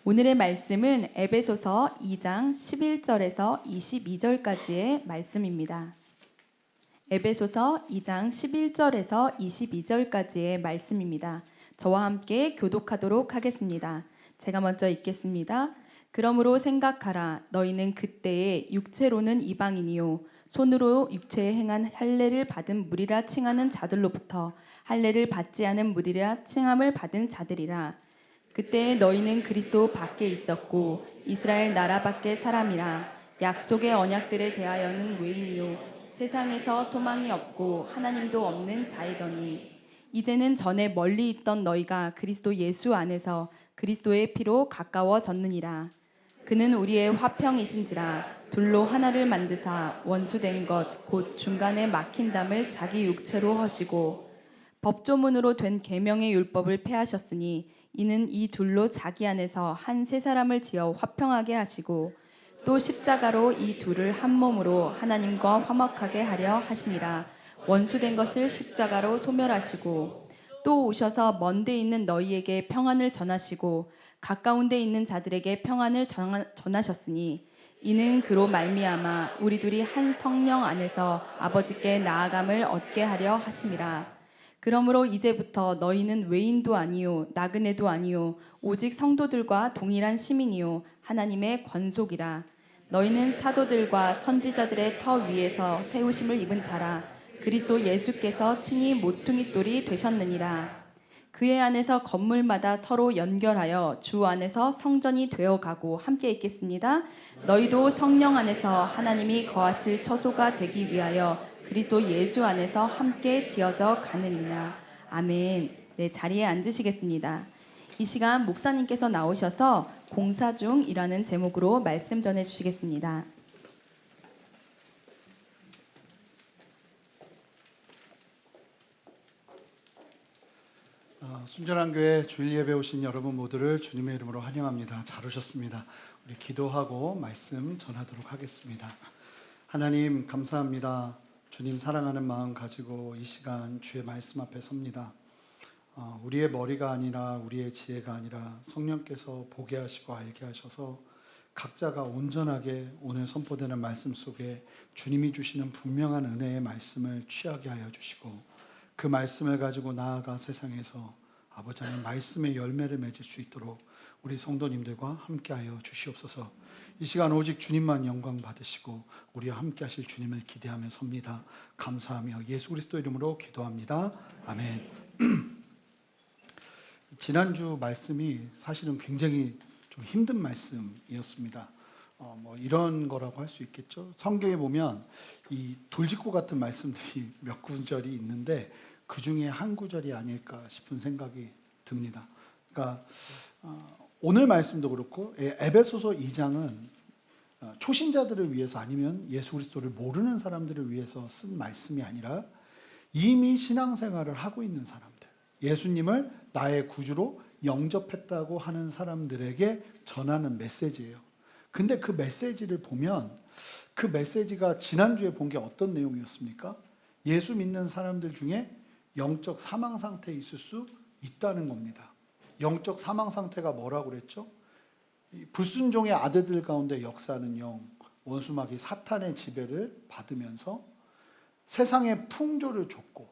오늘의 말씀은 에베소서 2장 11절에서 22절까지의 말씀입니다. 에베소서 2장 11절에서 22절까지의 말씀입니다. 저와 함께 교독하도록 하겠습니다. 제가 먼저 읽겠습니다. 그러므로 생각하라. 너희는 그때에 육체로는 이방인이요 손으로 육체에 행한 할례를 받은 무리라 칭하는 자들로부터 할례를 받지 않은 무리라 칭함을 받은 자들이라. 그때 너희는 그리스도 밖에 있었고 이스라엘 나라 밖의 사람이라. 약속의 언약들에 대하여는 외인이요 세상에서 소망이 없고 하나님도 없는 자이더니 이제는 전에 멀리 있던 너희가 그리스도 예수 안에서 그리스도의 피로 가까워졌느니라. 그는 우리의 화평이신지라. 둘로 하나를 만드사 원수된 것 곧 중간에 막힌 담을 자기 육체로 허시고 법조문으로 된 계명의 율법을 폐하셨으니 이는 이 둘로 자기 안에서 한 세 사람을 지어 화평하게 하시고 또 십자가로 이 둘을 한 몸으로 하나님과 화목하게 하려 하심이라. 원수된 것을 십자가로 소멸하시고 또 오셔서 먼데 있는 너희에게 평안을 전하시고 가까운 데 있는 자들에게 평안을 전하셨으니 이는 그로 말미암아 우리 둘이 한 성령 안에서 아버지께 나아감을 얻게 하려 하심이라. 그러므로 이제부터 너희는 외인도 아니요 나그네도 아니요 오직 성도들과 동일한 시민이요 하나님의 권속이라. 너희는 사도들과 선지자들의 터 위에서 세우심을 입은 자라. 그리스도 예수께서 친히 모퉁이 돌이 되셨느니라. 그의 안에서 건물마다 서로 연결하여 주 안에서 성전이 되어가고, 함께 읽겠습니다. 너희도 성령 안에서 하나님이 거하실 처소가 되기 위하여 그리스도 예수 안에서 함께 지어져 가느니라. 아멘. 네, 자리에 앉으시겠습니다. 이 시간 목사님께서 나오셔서 공사 중이라는 제목으로 말씀 전해 주시겠습니다. 순전한 교회 주일 예배 오신 여러분 모두를 주님의 이름으로 환영합니다. 잘 오셨습니다. 우리 기도하고 말씀 전하도록 하겠습니다. 하나님 감사합니다. 주님 사랑하는 마음 가지고 이 시간 주의 말씀 앞에 섭니다. 우리의 머리가 아니라 우리의 지혜가 아니라 성령께서 보게 하시고 알게 하셔서 각자가 온전하게 오늘 선포되는 말씀 속에 주님이 주시는 분명한 은혜의 말씀을 취하게 하여 주시고 그 말씀을 가지고 나아가 세상에서 아버지 하나님 말씀의 열매를 맺을 수 있도록 우리 성도님들과 함께하여 주시옵소서. 이 시간 오직 주님만 영광 받으시고 우리와 함께 하실 주님을 기대하며 섭니다. 감사하며 예수 그리스도 이름으로 기도합니다. 아멘. 지난주 말씀이 사실은 굉장히 좀 힘든 말씀이었습니다. 이런 거라고 할 수 있겠죠. 성경에 보면 이 돌직구 같은 말씀들이 몇 구절이 있는데 그 중에 한 구절이 아닐까 싶은 생각이 듭니다. 그러니까 오늘 말씀도 그렇고 에베소서 2장은 초신자들을 위해서 아니면 예수 그리스도를 모르는 사람들을 위해서 쓴 말씀이 아니라 이미 신앙생활을 하고 있는 사람들, 예수님을 나의 구주로 영접했다고 하는 사람들에게 전하는 메시지예요. 근데 그 메시지를 보면 그 메시지가 지난주에 본 게 어떤 내용이었습니까? 예수 믿는 사람들 중에 영적 사망 상태에 있을 수 있다는 겁니다. 영적 사망 상태가 뭐라고 그랬죠? 불순종의 아들들 가운데 역사하는 영, 원수마귀 사탄의 지배를 받으면서 세상의 풍조를 좇고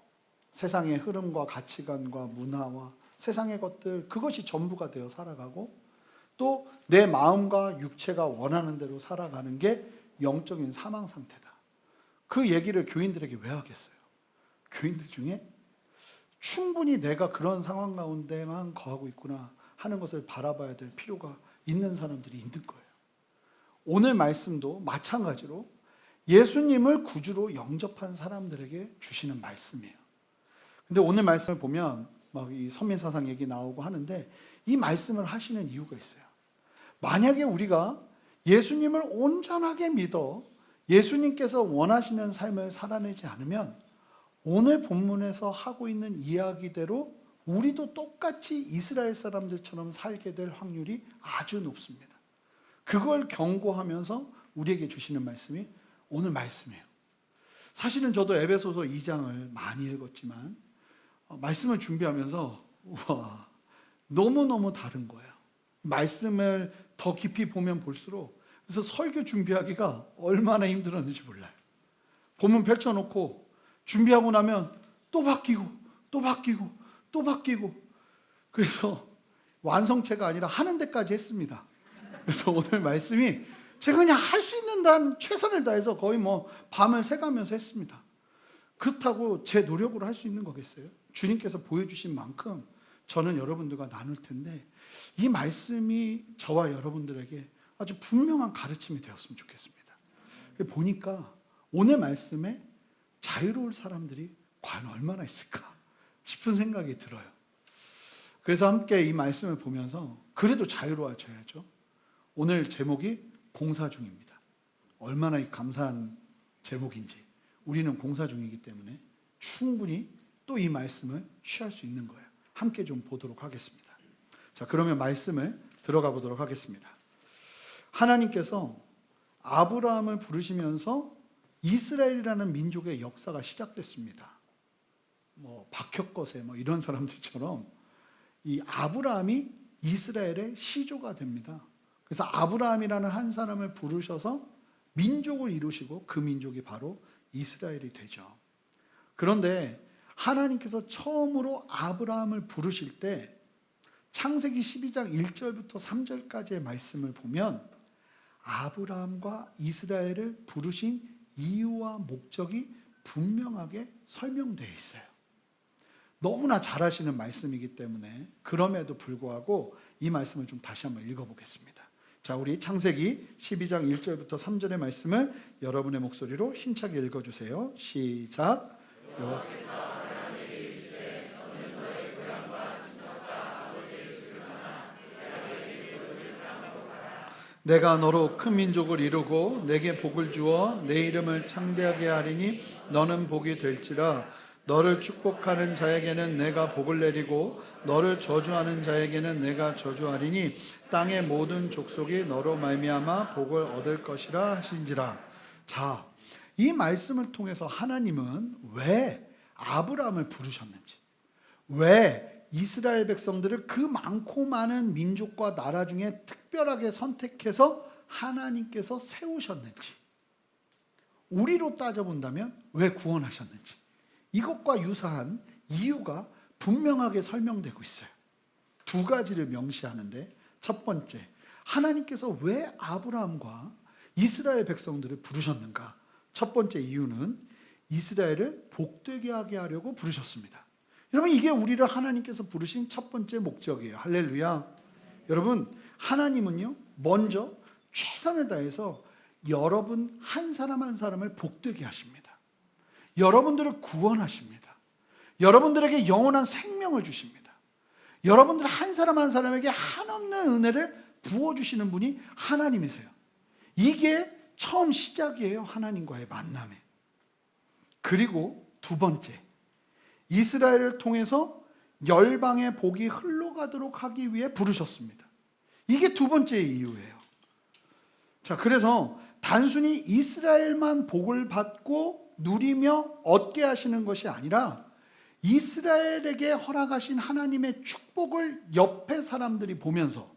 세상의 흐름과 가치관과 문화와 세상의 것들, 그것이 전부가 되어 살아가고 또 내 마음과 육체가 원하는 대로 살아가는 게 영적인 사망 상태다. 그 얘기를 교인들에게 왜 하겠어요? 교인들 중에 충분히 내가 그런 상황 가운데만 거하고 있구나 하는 것을 바라봐야 될 필요가 있는 사람들이 있는 거예요. 오늘 말씀도 마찬가지로 예수님을 구주로 영접한 사람들에게 주시는 말씀이에요. 근데 오늘 말씀을 보면 막 이 선민사상 얘기 나오고 하는데 이 말씀을 하시는 이유가 있어요. 만약에 우리가 예수님을 온전하게 믿어 예수님께서 원하시는 삶을 살아내지 않으면 오늘 본문에서 하고 있는 이야기대로 우리도 똑같이 이스라엘 사람들처럼 살게 될 확률이 아주 높습니다. 그걸 경고하면서 우리에게 주시는 말씀이 오늘 말씀이에요. 사실은 저도 에베소서 2장을 많이 읽었지만 말씀을 준비하면서 우와, 너무너무 다른 거예요. 말씀을 더 깊이 보면 볼수록 그래서 설교 준비하기가 얼마나 힘들었는지 몰라요. 본문 펼쳐놓고 준비하고 나면 또 바뀌고 또 바뀌고 또 바뀌고 그래서 완성체가 아니라 하는 데까지 했습니다. 그래서 오늘 말씀이 제가 그냥 할 수 있는 단 최선을 다해서 거의 뭐 밤을 새가면서 했습니다. 그렇다고 제 노력으로 할 수 있는 거겠어요? 주님께서 보여주신 만큼 저는 여러분들과 나눌 텐데 이 말씀이 저와 여러분들에게 아주 분명한 가르침이 되었으면 좋겠습니다. 보니까 오늘 말씀에 자유로울 사람들이 과연 얼마나 있을까 싶은 생각이 들어요. 그래서 함께 이 말씀을 보면서 그래도 자유로워져야죠. 오늘 제목이 공사 중입니다. 얼마나 감사한 제목인지 우리는 공사 중이기 때문에 충분히 또 이 말씀을 취할 수 있는 거예요. 함께 좀 보도록 하겠습니다. 자, 그러면 말씀을 들어가 보도록 하겠습니다. 하나님께서 아브라함을 부르시면서 이스라엘이라는 민족의 역사가 시작됐습니다. 뭐 박혁거세 뭐 이런 사람들처럼 이 아브라함이 이스라엘의 시조가 됩니다. 그래서 아브라함이라는 한 사람을 부르셔서 민족을 이루시고 그 민족이 바로 이스라엘이 되죠. 그런데 하나님께서 처음으로 아브라함을 부르실 때 창세기 12장 1절부터 3절까지의 말씀을 보면 아브라함과 이스라엘을 부르신 이유와 목적이 분명하게 설명되어 있어요. 너무나 잘 아시는 말씀이기 때문에 그럼에도 불구하고 이 말씀을 좀 다시 한번 읽어보겠습니다. 자, 우리 창세기 12장 1절부터 3절의 말씀을 여러분의 목소리로 힘차게 읽어주세요. 시작. 내가 너로 큰 민족을 이루고 내게 복을 주어 내 이름을 창대하게 하리니 너는 복이 될지라. 너를 축복하는 자에게는 내가 복을 내리고 너를 저주하는 자에게는 내가 저주하리니 땅의 모든 족속이 너로 말미암아 복을 얻을 것이라 하신지라. 자, 이 말씀을 통해서 하나님은 왜 아브라함을 부르셨는지, 왜 이스라엘 백성들을 그 많고 많은 민족과 나라 중에 특별하게 선택해서 하나님께서 세우셨는지, 우리로 따져본다면 왜 구원하셨는지, 이것과 유사한 이유가 분명하게 설명되고 있어요. 두 가지를 명시하는데, 첫 번째, 하나님께서 왜 아브라함과 이스라엘 백성들을 부르셨는가? 첫 번째 이유는 이스라엘을 복되게 하게 하려고 부르셨습니다. 여러분, 이게 우리를 하나님께서 부르신 첫 번째 목적이에요. 할렐루야. 여러분, 하나님은요, 먼저 최선을 다해서 여러분 한 사람 한 사람을 복되게 하십니다. 여러분들을 구원하십니다. 여러분들에게 영원한 생명을 주십니다. 여러분들 한 사람 한 사람에게 한없는 은혜를 부어주시는 분이 하나님이세요. 이게 처음 시작이에요. 하나님과의 만남에. 그리고 두 번째, 이스라엘을 통해서 열방의 복이 흘러가도록 하기 위해 부르셨습니다. 이게 두 번째 이유예요. 자, 그래서 단순히 이스라엘만 복을 받고 누리며 얻게 하시는 것이 아니라 이스라엘에게 허락하신 하나님의 축복을 옆에 사람들이 보면서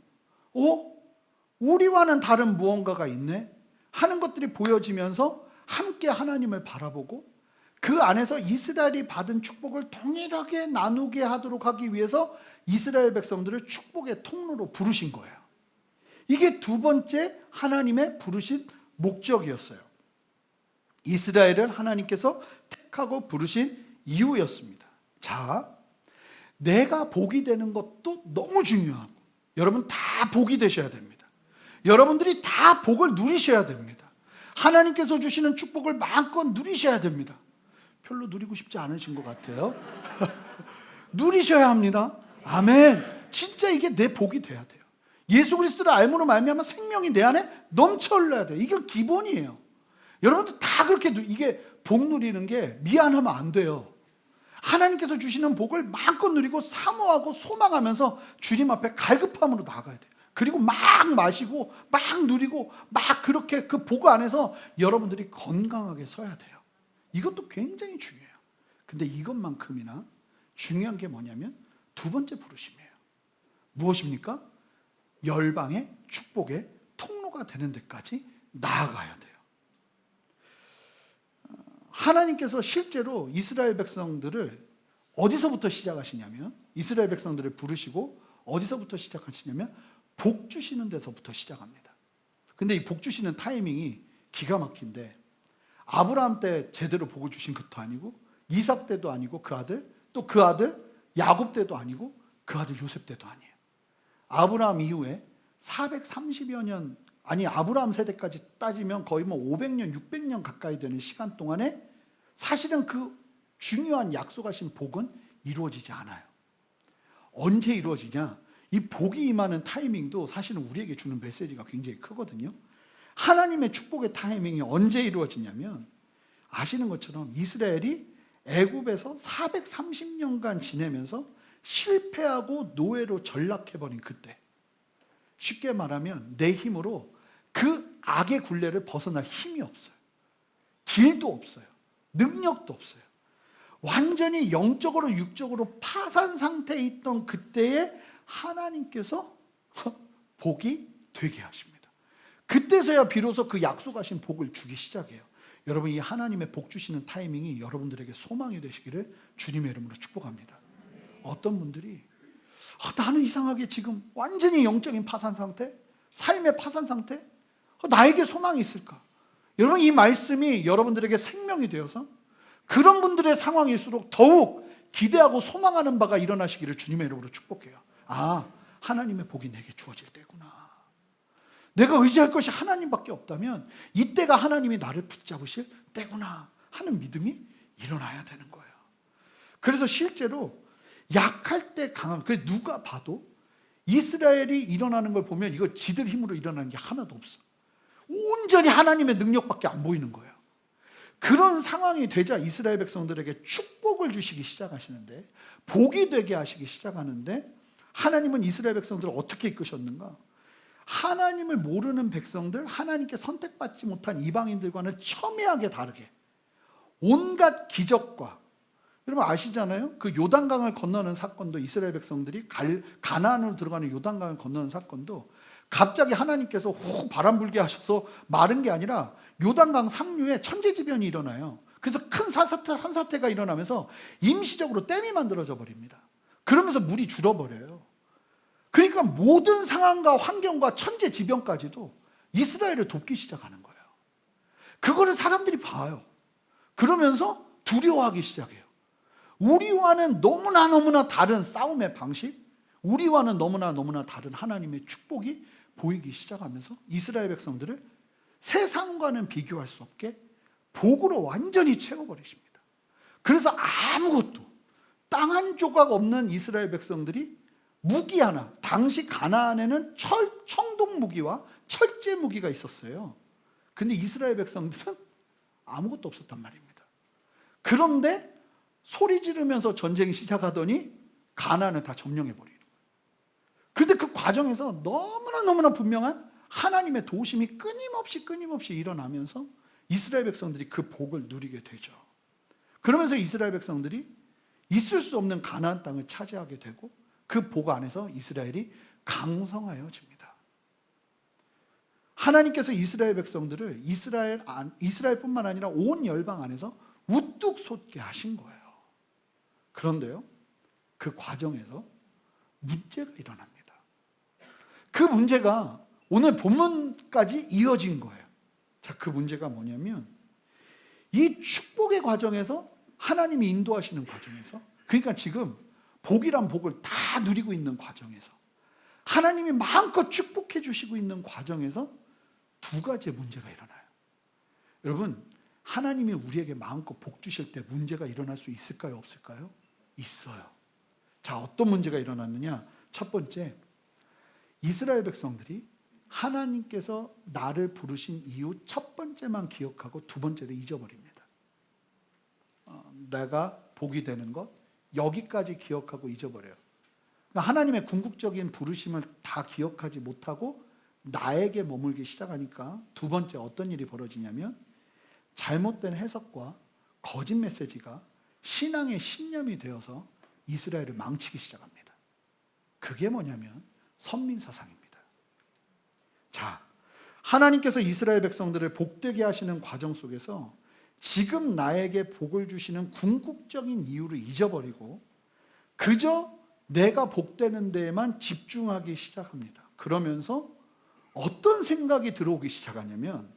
우리와는 다른 무언가가 있네 하는 것들이 보여지면서 함께 하나님을 바라보고 그 안에서 이스라엘이 받은 축복을 동일하게 나누게 하도록 하기 위해서 이스라엘 백성들을 축복의 통로로 부르신 거예요. 이게 두 번째 하나님의 부르신 목적이었어요. 이스라엘을 하나님께서 택하고 부르신 이유였습니다. 자, 내가 복이 되는 것도 너무 중요하고 여러분 다 복이 되셔야 됩니다. 여러분들이 다 복을 누리셔야 됩니다. 하나님께서 주시는 축복을 마음껏 누리셔야 됩니다. 별로 누리고 싶지 않으신 것 같아요. 누리셔야 합니다. 아멘. 진짜 이게 내 복이 돼야 돼요. 예수 그리스도를 알므로 말미암아 생명이 내 안에 넘쳐 흘러야 돼요. 이게 기본이에요. 여러분들 다 그렇게 이게 복 누리는 게 미안하면 안 돼요. 하나님께서 주시는 복을 마음껏 누리고 사모하고 소망하면서 주님 앞에 갈급함으로 나가야 돼요. 그리고 막 마시고 막 누리고 막 그렇게 그 복 안에서 여러분들이 건강하게 서야 돼요. 이것도 굉장히 중요해요. 근데 이것만큼이나 중요한 게 뭐냐면 두 번째 부르심이에요. 무엇입니까? 열방의 축복의 통로가 되는 데까지 나아가야 돼요. 하나님께서 실제로 이스라엘 백성들을 어디서부터 시작하시냐면, 이스라엘 백성들을 부르시고 어디서부터 시작하시냐면 복 주시는 데서부터 시작합니다. 근데 이 복 주시는 타이밍이 기가 막힌데, 아브라함 때 제대로 복을 주신 것도 아니고, 이삭 때도 아니고 그 아들, 또 그 아들 야곱 때도 아니고 그 아들 요셉 때도 아니에요. 아브라함 이후에 430여 년, 아니 아브라함 세대까지 따지면 거의 뭐 500년, 600년 가까이 되는 시간 동안에 사실은 그 중요한 약속하신 복은 이루어지지 않아요. 언제 이루어지냐? 이 복이 임하는 타이밍도 사실은 우리에게 주는 메시지가 굉장히 크거든요. 하나님의 축복의 타이밍이 언제 이루어지냐면, 아시는 것처럼 이스라엘이 애굽에서 430년간 지내면서 실패하고 노예로 전락해버린 그때, 쉽게 말하면 내 힘으로 그 악의 굴레를 벗어날 힘이 없어요. 길도 없어요. 능력도 없어요. 완전히 영적으로 육적으로 파산 상태에 있던 그때에 하나님께서 복이 되게 하십니다. 그때서야 비로소 그 약속하신 복을 주기 시작해요. 여러분, 이 하나님의 복 주시는 타이밍이 여러분들에게 소망이 되시기를 주님의 이름으로 축복합니다. 어떤 분들이 나는 이상하게 지금 완전히 영적인 파산 상태, 삶의 파산 상태, 나에게 소망이 있을까? 여러분, 이 말씀이 여러분들에게 생명이 되어서 그런 분들의 상황일수록 더욱 기대하고 소망하는 바가 일어나시기를 주님의 이름으로 축복해요. 하나님의 복이 내게 주어질 때구나. 내가 의지할 것이 하나님밖에 없다면 이때가 하나님이 나를 붙잡으실 때구나 하는 믿음이 일어나야 되는 거예요. 그래서 실제로 약할 때 강함, 그래서 누가 봐도 이스라엘이 일어나는 걸 보면 이거 지들 힘으로 일어나는 게 하나도 없어. 온전히 하나님의 능력밖에 안 보이는 거예요. 그런 상황이 되자 이스라엘 백성들에게 축복을 주시기 시작하시는데, 복이 되게 하시기 시작하는데, 하나님은 이스라엘 백성들을 어떻게 이끄셨는가? 하나님을 모르는 백성들, 하나님께 선택받지 못한 이방인들과는 첨예하게 다르게 온갖 기적과, 여러분 아시잖아요? 그 요단강을 건너는 사건도, 이스라엘 백성들이 가나안으로 들어가는 요단강을 건너는 사건도 갑자기 하나님께서 훅 바람 불게 하셔서 마른 게 아니라 요단강 상류에 천재지변이 일어나요. 그래서 큰 산사태가 일어나면서 임시적으로 댐이 만들어져 버립니다. 그러면서 물이 줄어버려요. 그러니까 모든 상황과 환경과 천재지변까지도 이스라엘을 돕기 시작하는 거예요. 그거를 사람들이 봐요. 그러면서 두려워하기 시작해요. 우리와는 너무나 다른 싸움의 방식, 우리와는 너무나 다른 하나님의 축복이 보이기 시작하면서 이스라엘 백성들을 세상과는 비교할 수 없게 복으로 완전히 채워버리십니다. 그래서 아무것도, 땅 한 조각 없는 이스라엘 백성들이 무기 하나, 당시 가나안에는 청동 무기와 철제 무기가 있었어요. 근데 이스라엘 백성들은 아무것도 없었단 말입니다. 그런데 소리 지르면서 전쟁이 시작하더니 가나안을 다 점령해버리는 거예요. 그런데 그 과정에서 너무나 분명한 하나님의 도우심이 끊임없이 일어나면서 이스라엘 백성들이 그 복을 누리게 되죠. 그러면서 이스라엘 백성들이 있을 수 없는 가나안 땅을 차지하게 되고, 그 복 안에서 이스라엘이 강성하여집니다. 하나님께서 이스라엘 백성들을 이스라엘뿐만 아니라 온 열방 안에서 우뚝 솟게 하신 거예요. 그런데요, 그 과정에서 문제가 일어납니다. 그 문제가 오늘 본문까지 이어진 거예요. 자, 그 문제가 뭐냐면, 이 축복의 과정에서, 하나님이 인도하시는 과정에서, 그러니까 지금 복이란 복을 다 누리고 있는 과정에서, 하나님이 마음껏 축복해 주시고 있는 과정에서 두 가지의 문제가 일어나요. 여러분, 하나님이 우리에게 마음껏 복 주실 때 문제가 일어날 수 있을까요? 없을까요? 있어요. 자, 어떤 문제가 일어났느냐? 첫 번째, 이스라엘 백성들이 하나님께서 나를 부르신 이유 첫 번째만 기억하고 두 번째를 잊어버립니다. 내가 복이 되는 것, 여기까지 기억하고 잊어버려요. 그러니까 하나님의 궁극적인 부르심을 다 기억하지 못하고 나에게 머물기 시작하니까 두 번째 어떤 일이 벌어지냐면, 잘못된 해석과 거짓 메시지가 신앙의 신념이 되어서 이스라엘을 망치기 시작합니다. 그게 뭐냐면 선민사상입니다. 자, 하나님께서 이스라엘 백성들을 복되게 하시는 과정 속에서 지금 나에게 복을 주시는 궁극적인 이유를 잊어버리고 그저 내가 복되는 데에만 집중하기 시작합니다. 그러면서 어떤 생각이 들어오기 시작하냐면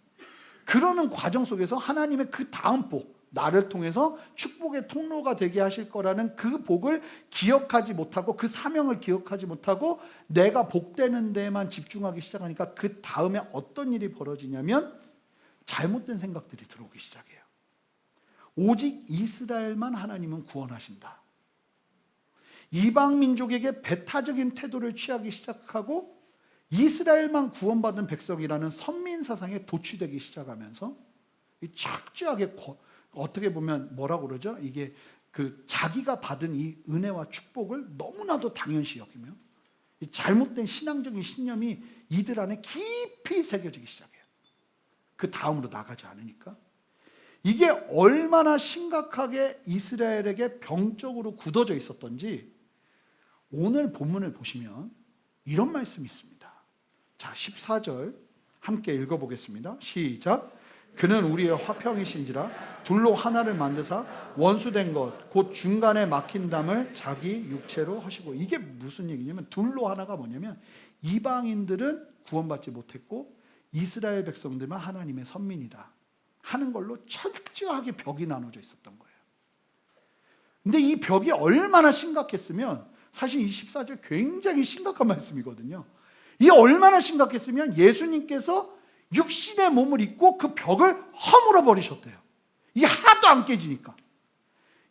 그러는 과정 속에서 하나님의 그 다음 복, 나를 통해서 축복의 통로가 되게 하실 거라는 그 복을 기억하지 못하고 그 사명을 기억하지 못하고 내가 복되는 데에만 집중하기 시작하니까 그 다음에 어떤 일이 벌어지냐면 잘못된 생각들이 들어오기 시작해요. 오직 이스라엘만 하나님은 구원하신다. 이방 민족에게 배타적인 태도를 취하기 시작하고 이스라엘만 구원받은 백성이라는 선민 사상에 도취되기 시작하면서 철저하게 어떻게 보면 뭐라고 그러죠? 이게 그 자기가 받은 이 은혜와 축복을 너무나도 당연시 여기며 이 잘못된 신앙적인 신념이 이들 안에 깊이 새겨지기 시작해요. 그 다음으로 나가지 않으니까. 이게 얼마나 심각하게 이스라엘에게 병적으로 굳어져 있었던지 오늘 본문을 보시면 이런 말씀이 있습니다. 자, 14절 함께 읽어보겠습니다. 시작. 그는 우리의 화평이신지라 둘로 하나를 만드사 원수된 것 곧 중간에 막힌 담을 자기 육체로 하시고. 이게 무슨 얘기냐면 둘로 하나가 뭐냐면 이방인들은 구원받지 못했고 이스라엘 백성들만 하나님의 선민이다 하는 걸로 철저하게 벽이 나눠져 있었던 거예요. 근데 이 벽이 얼마나 심각했으면 사실 이 14절 굉장히 심각한 말씀이거든요. 이 얼마나 심각했으면 예수님께서 육신의 몸을 입고 그 벽을 허물어 버리셨대요. 이게 하나도 안 깨지니까.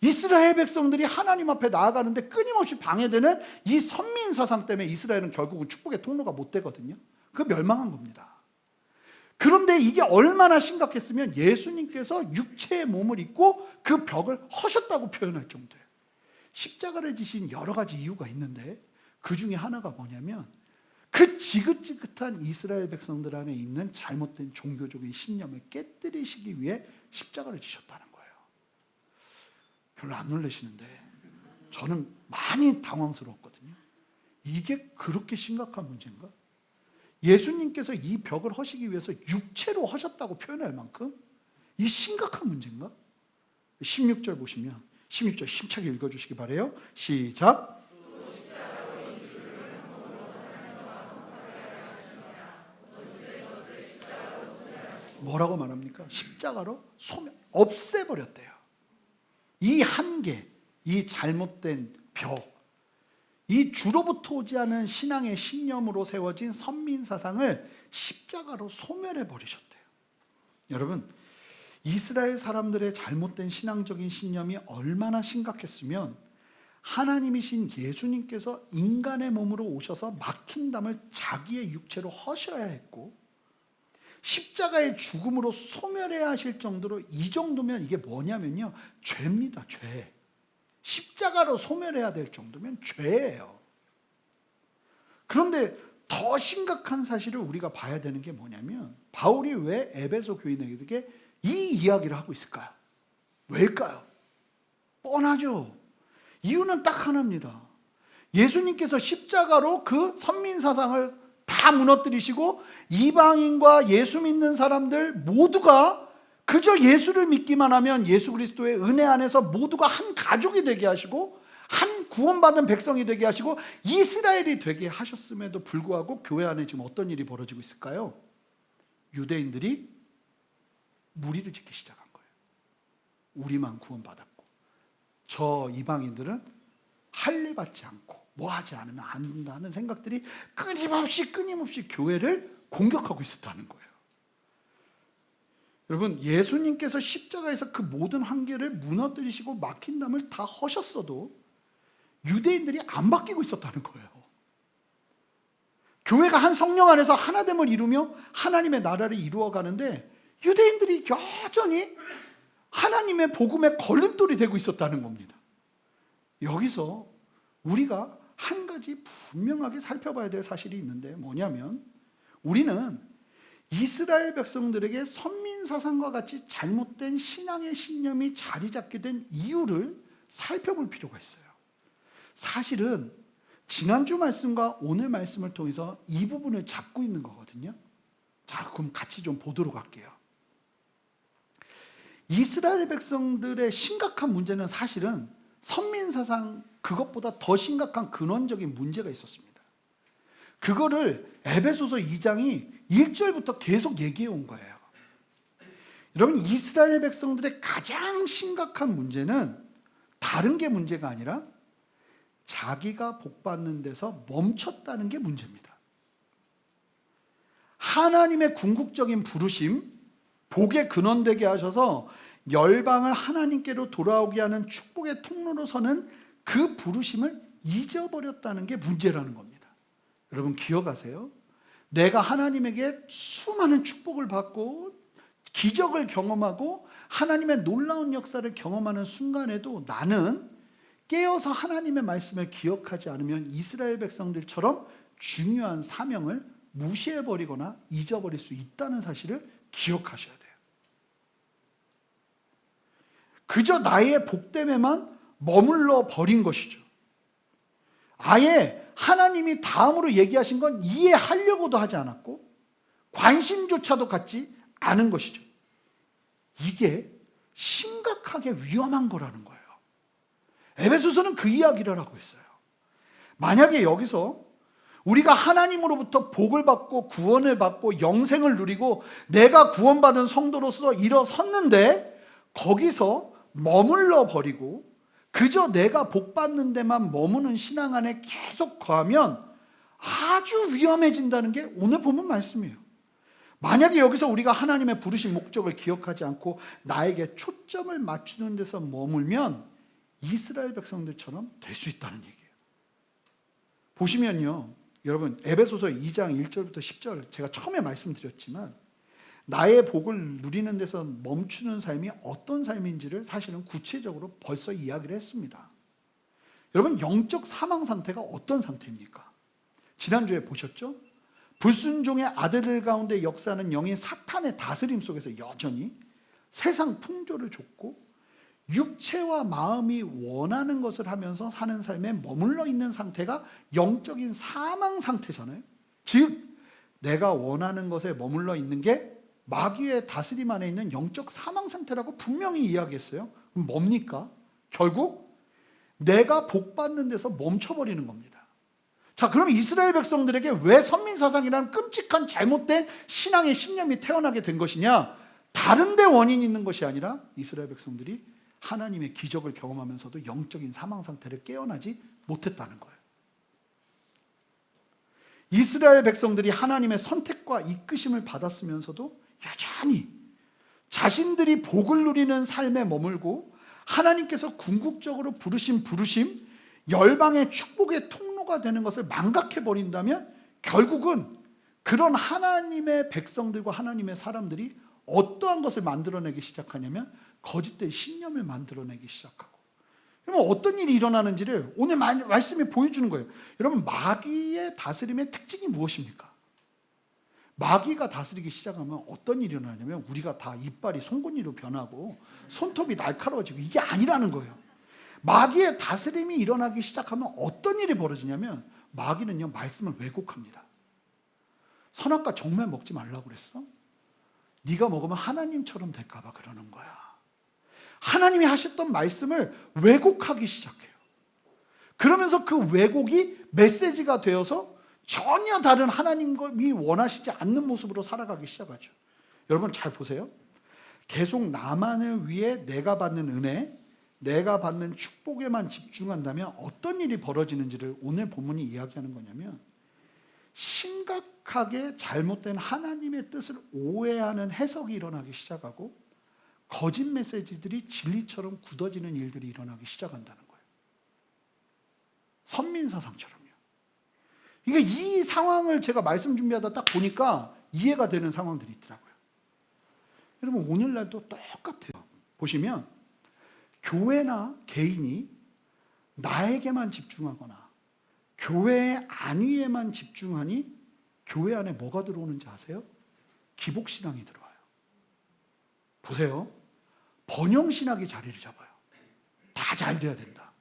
이스라엘 백성들이 하나님 앞에 나아가는데 끊임없이 방해되는 이 선민 사상 때문에 이스라엘은 결국은 축복의 통로가 못 되거든요. 그 멸망한 겁니다. 그런데 이게 얼마나 심각했으면 예수님께서 육체의 몸을 입고 그 벽을 허셨다고 표현할 정도예요. 십자가를 지신 여러 가지 이유가 있는데 그 중에 하나가 뭐냐면 그 지긋지긋한 이스라엘 백성들 안에 있는 잘못된 종교적인 신념을 깨뜨리시기 위해 십자가를 지셨다는 거예요. 별로 안 놀라시는데 저는 많이 당황스러웠거든요. 이게 그렇게 심각한 문제인가? 예수님께서 이 벽을 허시기 위해서 육체로 허셨다고 표현할 만큼 이 심각한 문제인가? 16절 보시면 16절 힘차게 읽어주시기 바라요. 시작. 뭐라고 말합니까? 십자가로 없애버렸대요. 이 한계, 이 잘못된 벽, 이 주로부터 오지 않은 신앙의 신념으로 세워진 선민 사상을 십자가로 소멸해 버리셨대요. 여러분, 이스라엘 사람들의 잘못된 신앙적인 신념이 얼마나 심각했으면 하나님이신 예수님께서 인간의 몸으로 오셔서 막힌 담을 자기의 육체로 허셔야 했고 십자가의 죽음으로 소멸해야 하실 정도로 이 정도면 이게 뭐냐면요, 죄입니다. 죄. 십자가로 소멸해야 될 정도면 죄예요. 그런데 더 심각한 사실을 우리가 봐야 되는 게 뭐냐면 바울이 왜 에베소 교인에게 이 이야기를 하고 있을까요? 왜일까요? 뻔하죠. 이유는 딱 하나입니다. 예수님께서 십자가로 그 선민 사상을 다 무너뜨리시고 이방인과 예수 믿는 사람들 모두가 그저 예수를 믿기만 하면 예수 그리스도의 은혜 안에서 모두가 한 가족이 되게 하시고 한 구원받은 백성이 되게 하시고 이스라엘이 되게 하셨음에도 불구하고 교회 안에 지금 어떤 일이 벌어지고 있을까요? 유대인들이 무리를 짓기 시작한 거예요. 우리만 구원받았고 저 이방인들은 할례 받지 않고 뭐 하지 않으면 안 된다는 생각들이 끊임없이 교회를 공격하고 있었다는 거예요. 여러분, 예수님께서 십자가에서 그 모든 한계를 무너뜨리시고 막힌 담을 다 허셨어도 유대인들이 안 바뀌고 있었다는 거예요. 교회가 한 성령 안에서 하나됨을 이루며 하나님의 나라를 이루어가는데 유대인들이 여전히 하나님의 복음에 걸림돌이 되고 있었다는 겁니다. 여기서 우리가 한 가지 분명하게 살펴봐야 될 사실이 있는데 뭐냐면 우리는 이스라엘 백성들에게 선민사상과 같이 잘못된 신앙의 신념이 자리 잡게 된 이유를 살펴볼 필요가 있어요. 사실은 지난주 말씀과 오늘 말씀을 통해서 이 부분을 잡고 있는 거거든요. 자, 그럼 같이 좀 보도록 할게요. 이스라엘 백성들의 심각한 문제는 사실은 선민사상 그것보다 더 심각한 근원적인 문제가 있었습니다. 그거를 에베소서 2장이 1절부터 계속 얘기해 온 거예요. 여러분, 이스라엘 백성들의 가장 심각한 문제는 다른 게 문제가 아니라 자기가 복받는 데서 멈췄다는 게 문제입니다. 하나님의 궁극적인 부르심, 복의 근원되게 하셔서 열방을 하나님께로 돌아오게 하는 축복의 통로로 서는 그 부르심을 잊어버렸다는 게 문제라는 겁니다. 여러분 기억하세요? 내가 하나님에게 수많은 축복을 받고 기적을 경험하고 하나님의 놀라운 역사를 경험하는 순간에도 나는 깨어서 하나님의 말씀을 기억하지 않으면 이스라엘 백성들처럼 중요한 사명을 무시해버리거나 잊어버릴 수 있다는 사실을 기억하셔야 돼요. 그저 나의 복됨에만 머물러 버린 것이죠. 아예 하나님이 다음으로 얘기하신 건 이해하려고도 하지 않았고 관심조차도 갖지 않은 것이죠. 이게 심각하게 위험한 거라는 거예요. 에베소서는 그 이야기를 하고 있어요. 만약에 여기서 우리가 하나님으로부터 복을 받고 구원을 받고 영생을 누리고 내가 구원받은 성도로서 일어섰는데 거기서 머물러 버리고 그저 내가 복받는 데만 머무는 신앙 안에 계속 거하면 아주 위험해진다는 게 오늘 본문 말씀이에요. 만약에 여기서 우리가 하나님의 부르신 목적을 기억하지 않고 나에게 초점을 맞추는 데서 머물면 이스라엘 백성들처럼 될 수 있다는 얘기예요. 보시면요, 여러분 에베소서 2장 1절부터 10절 제가 처음에 말씀드렸지만 나의 복을 누리는 데서 멈추는 삶이 어떤 삶인지를 사실은 구체적으로 벌써 이야기를 했습니다. 여러분 영적 사망 상태가 어떤 상태입니까? 지난주에 보셨죠? 불순종의 아들들 가운데 역사하는 영인 사탄의 다스림 속에서 여전히 세상 풍조를 좇고 육체와 마음이 원하는 것을 하면서 사는 삶에 머물러 있는 상태가 영적인 사망 상태잖아요. 즉 내가 원하는 것에 머물러 있는 게 마귀의 다스림 안에 있는 영적 사망 상태라고 분명히 이야기했어요. 그럼 뭡니까? 결국 내가 복받는 데서 멈춰버리는 겁니다. 자, 그럼 이스라엘 백성들에게 왜 선민사상이라는 끔찍한 잘못된 신앙의 신념이 태어나게 된 것이냐? 다른 데 원인이 있는 것이 아니라 이스라엘 백성들이 하나님의 기적을 경험하면서도 영적인 사망 상태를 깨어나지 못했다는 거예요. 이스라엘 백성들이 하나님의 선택과 이끄심을 받았으면서도 여전히 자신들이 복을 누리는 삶에 머물고 하나님께서 궁극적으로 부르심 열방의 축복의 통로가 되는 것을 망각해버린다면 결국은 그런 하나님의 백성들과 하나님의 사람들이 어떠한 것을 만들어내기 시작하냐면 거짓된 신념을 만들어내기 시작하고, 그러면 어떤 일이 일어나는지를 오늘 말씀이 보여주는 거예요. 여러분 마귀의 다스림의 특징이 무엇입니까? 마귀가 다스리기 시작하면 어떤 일이 일어나냐면 우리가 다 이빨이 송곳니로 변하고 손톱이 날카로워지고 이게 아니라는 거예요. 마귀의 다스림이 일어나기 시작하면 어떤 일이 벌어지냐면 마귀는요 말씀을 왜곡합니다. 선악과 정말 먹지 말라고 그랬어? 네가 먹으면 하나님처럼 될까 봐 그러는 거야. 하나님이 하셨던 말씀을 왜곡하기 시작해요. 그러면서 그 왜곡이 메시지가 되어서 전혀 다른 하나님이 원하시지 않는 모습으로 살아가기 시작하죠. 여러분 잘 보세요. 계속 나만을 위해 내가 받는 은혜, 내가 받는 축복에만 집중한다면 어떤 일이 벌어지는지를 오늘 본문이 이야기하는 거냐면 심각하게 잘못된 하나님의 뜻을 오해하는 해석이 일어나기 시작하고 거짓 메시지들이 진리처럼 굳어지는 일들이 일어나기 시작한다는 거예요. 선민사상처럼요. 그러니까 이 상황을 제가 말씀 준비하다 딱 보니까 이해가 되는 상황들이 있더라고요. 여러분 오늘날도 똑같아요. 보시면 교회나 개인이 나에게만 집중하거나 교회의 안위에만 집중하니 교회 안에 뭐가 들어오는지 아세요? 기복신앙이 들어와요. 보세요. 번영신학이 자리를 잡아요. 다 잘 돼야 된다.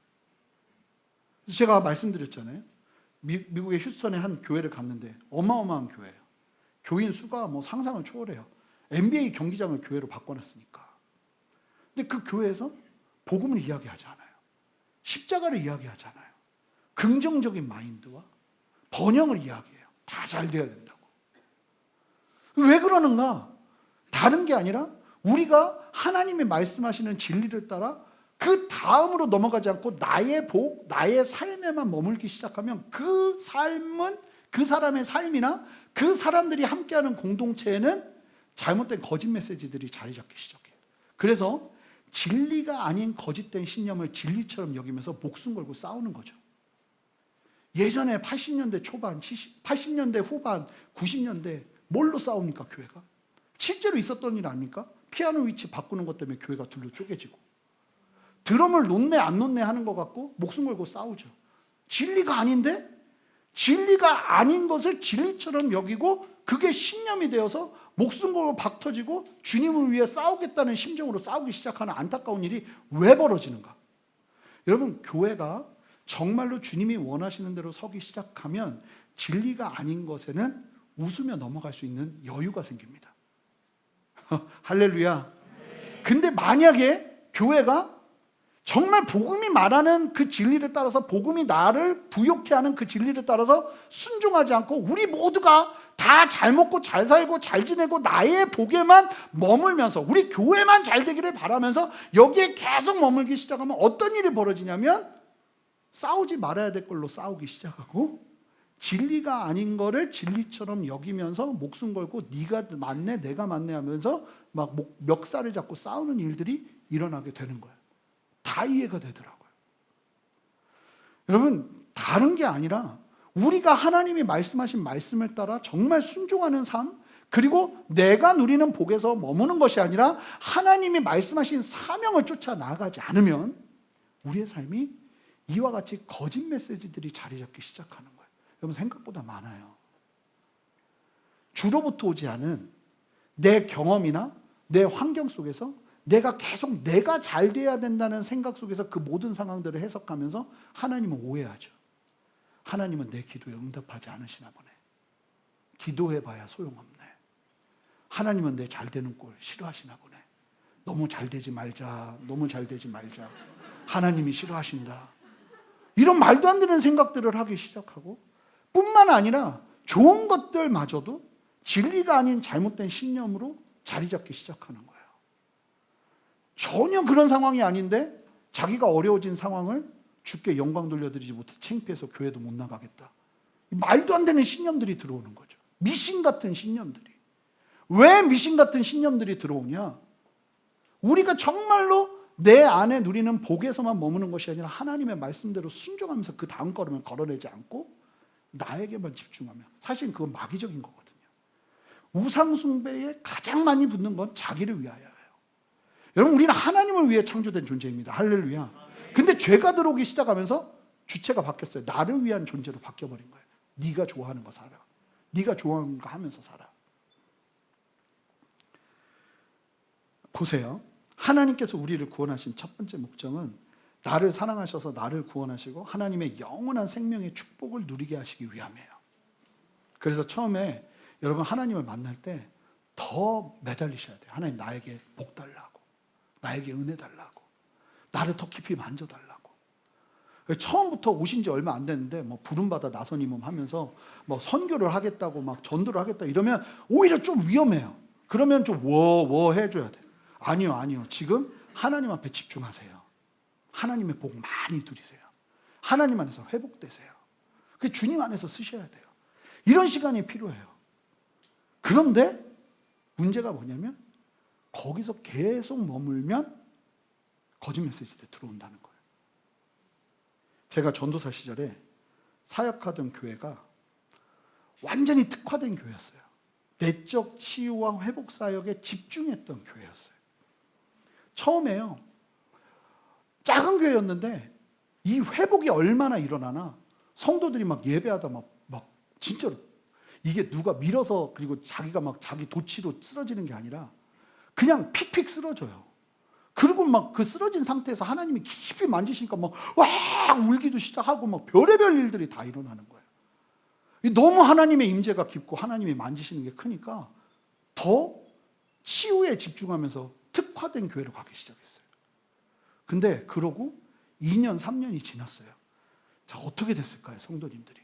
그래서 제가 말씀드렸잖아요. 미국의 휴스턴의 한 교회를 갔는데 어마어마한 교회예요. 교인 수가 뭐 상상을 초월해요. NBA 경기장을 교회로 바꿔놨으니까. 근데 그 교회에서 복음을 이야기하지 않아요. 십자가를 이야기하지 않아요. 긍정적인 마인드와 번영을 이야기해요. 다 잘 돼야 된다고. 왜 그러는가? 다른 게 아니라 우리가 하나님이 말씀하시는 진리를 따라 그 다음으로 넘어가지 않고 나의 복, 나의 삶에만 머물기 시작하면 그 삶은, 그 사람의 삶이나 그 사람들이 함께하는 공동체에는 잘못된 거짓 메시지들이 자리 잡기 시작해요. 그래서 진리가 아닌 거짓된 신념을 진리처럼 여기면서 목숨 걸고 싸우는 거죠. 예전에 80년대 초반, 80년대 후반, 90년대 뭘로 싸웁니까, 교회가? 실제로 있었던 일 아닙니까? 피아노 위치 바꾸는 것 때문에 교회가 둘로 쪼개지고, 드럼을 놓네 안 놓네 하는 것 같고 목숨 걸고 싸우죠. 진리가 아닌데 진리가 아닌 것을 진리처럼 여기고 그게 신념이 되어서 목숨 걸고 박 터지고 주님을 위해 싸우겠다는 심정으로 싸우기 시작하는 안타까운 일이 왜 벌어지는가? 여러분, 교회가 정말로 주님이 원하시는 대로 서기 시작하면 진리가 아닌 것에는 웃으며 넘어갈 수 있는 여유가 생깁니다. 할렐루야. 근데 만약에 교회가 정말 복음이 말하는 그 진리를 따라서, 복음이 나를 부욕해 하는 그 진리를 따라서 순종하지 않고 우리 모두가 다 잘 먹고 잘 살고 잘 지내고 나의 복에만 머물면서 우리 교회만 잘 되기를 바라면서 여기에 계속 머물기 시작하면 어떤 일이 벌어지냐면 싸우지 말아야 될 걸로 싸우기 시작하고 진리가 아닌 거를 진리처럼 여기면서 목숨 걸고 네가 맞네 내가 맞네 하면서 막 멱살을 잡고 싸우는 일들이 일어나게 되는 거예요. 다 이해가 되더라고요. 여러분, 다른 게 아니라 우리가 하나님이 말씀하신 말씀을 따라 정말 순종하는 삶, 그리고 내가 누리는 복에서 머무는 것이 아니라 하나님이 말씀하신 사명을 쫓아 나아가지 않으면 우리의 삶이 이와 같이 거짓 메시지들이 자리 잡기 시작하는 거예요. 여러분, 생각보다 많아요. 주로부터 오지 않은 내 경험이나 내 환경 속에서 내가 계속 내가 잘 돼야 된다는 생각 속에서 그 모든 상황들을 해석하면서 하나님은 오해하죠. 하나님은 내 기도에 응답하지 않으시나 보네. 기도해봐야 소용없네. 하나님은 내 잘 되는 꼴 싫어하시나 보네. 너무 잘 되지 말자. 너무 잘 되지 말자. 하나님이 싫어하신다. 이런 말도 안 되는 생각들을 하기 시작하고, 뿐만 아니라 좋은 것들마저도 진리가 아닌 잘못된 신념으로 자리 잡기 시작하는 거예요. 전혀 그런 상황이 아닌데 자기가 어려워진 상황을 주께 영광 돌려드리지 못해 창피해서 교회도 못 나가겠다. 말도 안 되는 신념들이 들어오는 거죠. 미신 같은 신념들이. 왜 미신 같은 신념들이 들어오냐? 우리가 정말로 내 안에 누리는 복에서만 머무는 것이 아니라 하나님의 말씀대로 순종하면서 그 다음 걸음을 걸어내지 않고 나에게만 집중하면, 사실 그건 마귀적인 거거든요. 우상 숭배에 가장 많이 붙는 건 자기를 위하여예요. 여러분, 우리는 하나님을 위해 창조된 존재입니다. 할렐루야. 근데 죄가 들어오기 시작하면서 주체가 바뀌었어요. 나를 위한 존재로 바뀌어버린 거예요. 네가 좋아하는 거 살아. 네가 좋아하는 거 하면서 살아. 보세요. 하나님께서 우리를 구원하신 첫 번째 목적은 나를 사랑하셔서 나를 구원하시고 하나님의 영원한 생명의 축복을 누리게 하시기 위함이에요. 그래서 처음에 여러분 하나님을 만날 때 더 매달리셔야 돼요. 하나님, 나에게 복 달라고, 나에게 은혜 달라고, 나를 더 깊이 만져달라고. 처음부터 오신 지 얼마 안 됐는데 뭐 부름받아 나선 임금 하면서 뭐 선교를 하겠다고 막 전도를 하겠다 이러면 오히려 좀 위험해요. 그러면 좀 워 해줘야 돼요. 아니요. 지금 하나님 앞에 집중하세요. 하나님의 복 많이 누리세요. 하나님 안에서 회복되세요. 그 주님 안에서 쓰셔야 돼요. 이런 시간이 필요해요. 그런데 문제가 뭐냐면 거기서 계속 머물면 거짓 메시지들이 들어온다는 거예요. 제가 전도사 시절에 사역하던 교회가 완전히 특화된 교회였어요. 내적 치유와 회복 사역에 집중했던 교회였어요. 처음에요. 작은 교회였는데 이 회복이 얼마나 일어나나 성도들이 막 예배하다 막 진짜로 이게 누가 밀어서 그리고 자기가 막 자기 도치로 쓰러지는 게 아니라 그냥 픽픽 쓰러져요. 그리고 막 그 쓰러진 상태에서 하나님이 깊이 만지시니까 막 와 울기도 시작하고 막 별의별 일들이 다 일어나는 거예요. 너무 하나님의 임재가 깊고 하나님이 만지시는 게 크니까 더 치유에 집중하면서 특화된 교회로 가기 시작했어요. 근데 그러고 2년, 3년이 지났어요. 자, 어떻게 됐을까요, 성도님들이?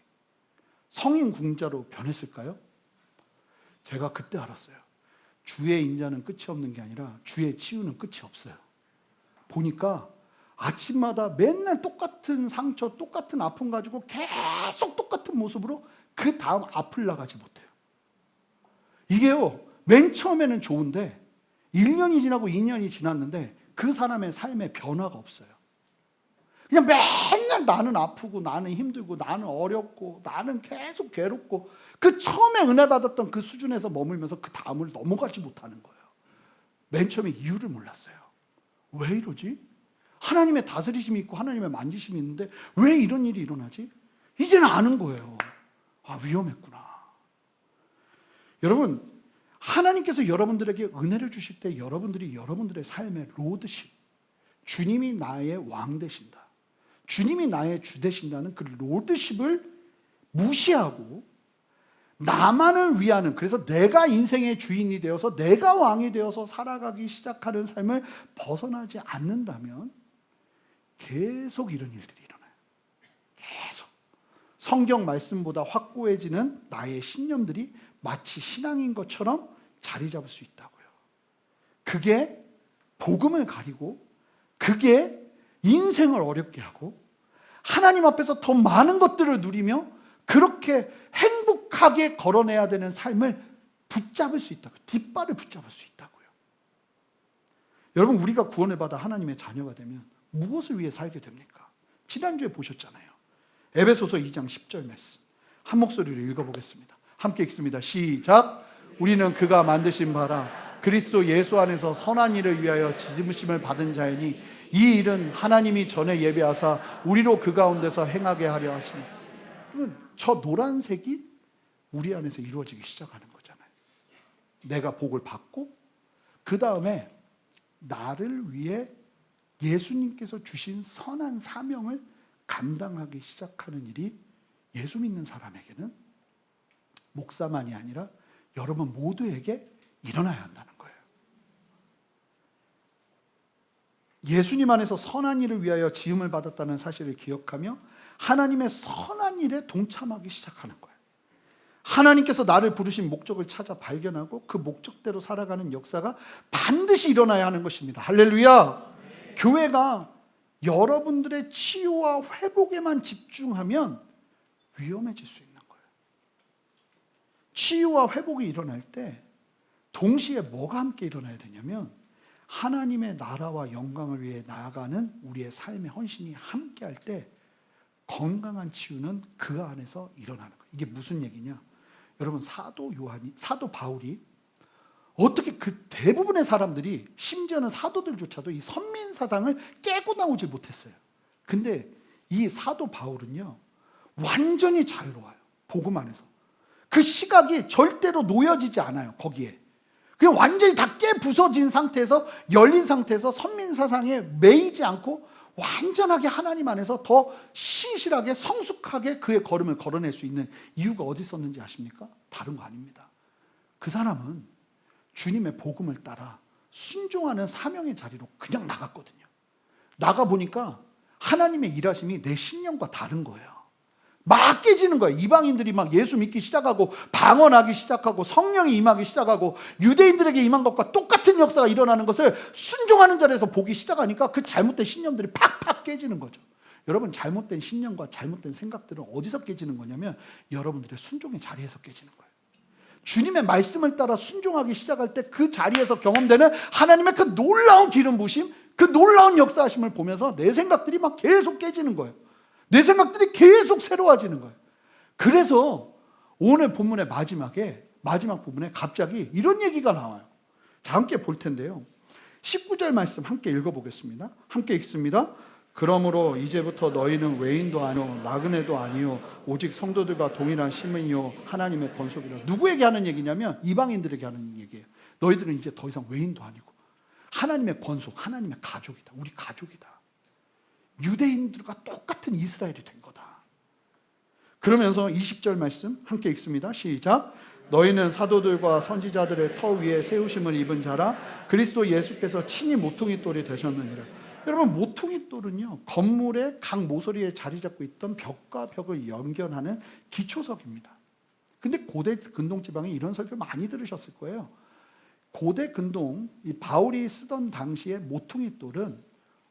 성인 궁자로 변했을까요? 제가 그때 알았어요. 주의 인자는 끝이 없는 게 아니라 주의 치유는 끝이 없어요. 보니까 아침마다 맨날 똑같은 상처, 똑같은 아픔 가지고 계속 똑같은 모습으로 그 다음 앞을 나가지 못해요. 이게요, 맨 처음에는 좋은데 1년이 지나고 2년이 지났는데 그 사람의 삶에 변화가 없어요. 그냥 맨날 나는 아프고 나는 힘들고 나는 어렵고 나는 계속 괴롭고 그 처음에 은혜 받았던 그 수준에서 머물면서 그 다음을 넘어가지 못하는 거예요. 맨 처음에 이유를 몰랐어요. 왜 이러지? 하나님의 다스리심이 있고 하나님의 만지심이 있는데 왜 이런 일이 일어나지? 이제는 아는 거예요. 아, 위험했구나. 여러분, 하나님께서 여러분들에게 은혜를 주실 때 여러분들이 여러분들의 삶의 로드십, 주님이 나의 왕 되신다, 주님이 나의 주 되신다는 그 로드십을 무시하고 나만을 위하는, 그래서 내가 인생의 주인이 되어서 내가 왕이 되어서 살아가기 시작하는 삶을 벗어나지 않는다면 계속 이런 일들이 일어나요. 계속 성경 말씀보다 확고해지는 나의 신념들이 마치 신앙인 것처럼 자리 잡을 수 있다고요. 그게 복음을 가리고 그게 인생을 어렵게 하고 하나님 앞에서 더 많은 것들을 누리며 그렇게 행복하게 걸어내야 되는 삶을 붙잡을 수 있다고요. 뒷발을 붙잡을 수 있다고요. 여러분, 우리가 구원을 받아 하나님의 자녀가 되면 무엇을 위해 살게 됩니까? 지난주에 보셨잖아요. 에베소서 2장 10절 말씀 한 목소리로 읽어보겠습니다. 함께 읽습니다. 시작. 우리는 그가 만드신 바라 그리스도 예수 안에서 선한 일을 위하여 지으심을 받은 자이니 이 일은 하나님이 전에 예비하사 우리로 그 가운데서 행하게 하려 하십니다. 저 노란색이 우리 안에서 이루어지기 시작하는 거잖아요. 내가 복을 받고 그 다음에 나를 위해 예수님께서 주신 선한 사명을 감당하기 시작하는 일이 예수 믿는 사람에게는 목사만이 아니라 여러분 모두에게 일어나야 한다는 거예요. 예수님 안에서 선한 일을 위하여 지음을 받았다는 사실을 기억하며 하나님의 선한 일에 동참하기 시작하는 거예요. 하나님께서 나를 부르신 목적을 찾아 발견하고 그 목적대로 살아가는 역사가 반드시 일어나야 하는 것입니다. 할렐루야! 교회가 여러분들의 치유와 회복에만 집중하면 위험해질 수 있는 거예요. 치유와 회복이 일어날 때 동시에 뭐가 함께 일어나야 되냐면 하나님의 나라와 영광을 위해 나아가는 우리의 삶의 헌신이 함께 할 때 건강한 치유는 그 안에서 일어나는 거예요. 이게 무슨 얘기냐? 여러분, 사도 바울이 어떻게 그 대부분의 사람들이 심지어는 사도들조차도 이 선민 사상을 깨고 나오지 못했어요. 근데 이 사도 바울은요 완전히 자유로워요. 복음 안에서 그 시각이 절대로 놓여지지 않아요. 거기에 그냥 완전히 다 깨 부서진 상태에서 열린 상태에서 선민 사상에 매이지 않고 완전하게 하나님 안에서 더 신실하게 성숙하게 그의 걸음을 걸어낼 수 있는 이유가 어디 있었는지 아십니까? 다른 거 아닙니다. 그 사람은 주님의 복음을 따라 순종하는 사명의 자리로 그냥 나갔거든요. 나가보니까 하나님의 일하심이 내 신념과 다른 거예요. 막 깨지는 거예요. 이방인들이 막 예수 믿기 시작하고 방언하기 시작하고 성령이 임하기 시작하고 유대인들에게 임한 것과 똑같은 역사가 일어나는 것을 순종하는 자리에서 보기 시작하니까 그 잘못된 신념들이 팍팍 깨지는 거죠. 여러분, 잘못된 신념과 잘못된 생각들은 어디서 깨지는 거냐면 여러분들의 순종의 자리에서 깨지는 거예요. 주님의 말씀을 따라 순종하기 시작할 때 그 자리에서 경험되는 하나님의 그 놀라운 기름 부으심, 그 놀라운 역사하심을 보면서 내 생각들이 막 계속 깨지는 거예요. 내 생각들이 계속 새로워지는 거예요. 그래서 오늘 본문의 마지막 부분에 갑자기 이런 얘기가 나와요. 자, 함께 볼 텐데요. 19절 말씀 함께 읽어보겠습니다. 함께 읽습니다. 그러므로 이제부터 너희는 외인도 아니요 나그네도 아니요 오직 성도들과 동일한 시민이요 하나님의 권속이라. 누구에게 하는 얘기냐면 이방인들에게 하는 얘기예요. 너희들은 이제 더 이상 외인도 아니고 하나님의 권속, 하나님의 가족이다. 우리 가족이다. 유대인들과 똑같은 이스라엘이 된 거다. 그러면서 20절 말씀 함께 읽습니다. 시작. 너희는 사도들과 선지자들의 터 위에 세우심을 입은 자라 그리스도 예수께서 친히 모퉁이 돌이 되셨느니라. 여러분, 모퉁이 돌은요, 건물의 각 모서리에 자리 잡고 있던 벽과 벽을 연결하는 기초석입니다. 근데 고대 근동 지방에 이런 설교 많이 들으셨을 거예요. 고대 근동, 이 바울이 쓰던 당시에 모퉁이 돌은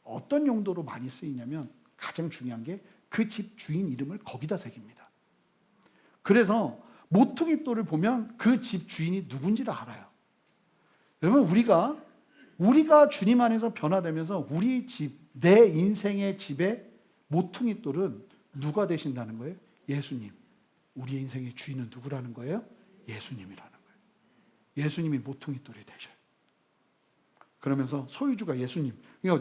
어떤 용도로 많이 쓰이냐면, 가장 중요한 게 그 집 주인 이름을 거기다 새깁니다. 그래서 모퉁이 돌을 보면 그 집 주인이 누군지를 알아요. 여러분, 우리가 주님 안에서 변화되면서 우리 집, 내 인생의 집에 모퉁이 돌은 누가 되신다는 거예요? 예수님. 우리의 인생의 주인은 누구라는 거예요? 예수님이라는 거예요. 예수님이 모퉁이 돌이 되셔요. 그러면서 소유주가 예수님.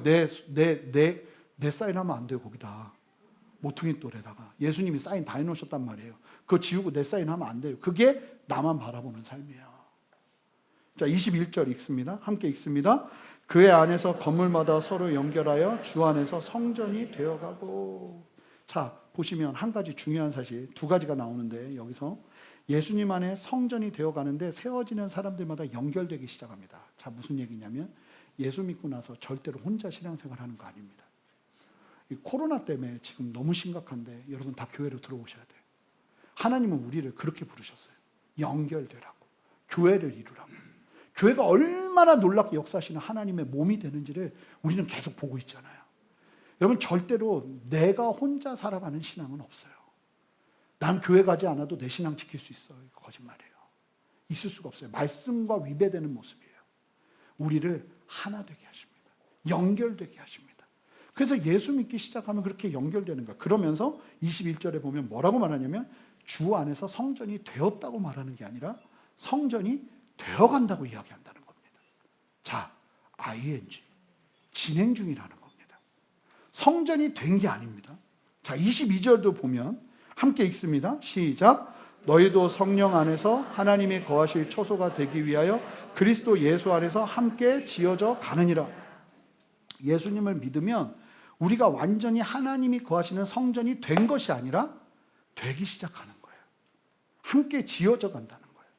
내 사인하면 안 돼요, 거기다. 모퉁이 돌에다가. 예수님이 사인 다 해놓으셨단 말이에요. 그거 지우고 내 사인하면 안 돼요. 그게 나만 바라보는 삶이에요. 자, 21절 읽습니다. 함께 읽습니다. 그의 안에서 건물마다 서로 연결하여 주 안에서 성전이 되어가고. 자, 보시면 한 가지 중요한 사실, 두 가지가 나오는데, 여기서 예수님 안에 성전이 되어가는데 세워지는 사람들마다 연결되기 시작합니다. 자, 무슨 얘기냐면 예수 믿고 나서 절대로 혼자 신앙생활하는 거 아닙니다. 이 코로나 때문에 지금 너무 심각한데 여러분 다 교회로 들어오셔야 돼요. 하나님은 우리를 그렇게 부르셨어요. 연결되라고, 교회를 이루라고. 교회가 얼마나 놀랍게 역사하시는 하나님의 몸이 되는지를 우리는 계속 보고 있잖아요. 여러분, 절대로 내가 혼자 살아가는 신앙은 없어요. 난 교회 가지 않아도 내 신앙 지킬 수 있어. 이거 거짓말이에요. 있을 수가 없어요. 말씀과 위배되는 모습이에요. 우리를 하나 되게 하십니다. 연결되게 하십니다. 그래서 예수 믿기 시작하면 그렇게 연결되는 거예요. 그러면서 21절에 보면 뭐라고 말하냐면 주 안에서 성전이 되었다고 말하는 게 아니라 성전이 되어간다고 이야기한다는 겁니다. 자, ing, 진행 중이라는 겁니다. 성전이 된 게 아닙니다. 자, 22절도 보면 함께 읽습니다. 시작. 너희도 성령 안에서 하나님이 거하실 처소가 되기 위하여 그리스도 예수 안에서 함께 지어져 가느니라. 예수님을 믿으면 우리가 완전히 하나님이 거하시는 성전이 된 것이 아니라 되기 시작하는 거예요. 함께 지어져 간다는 거예요.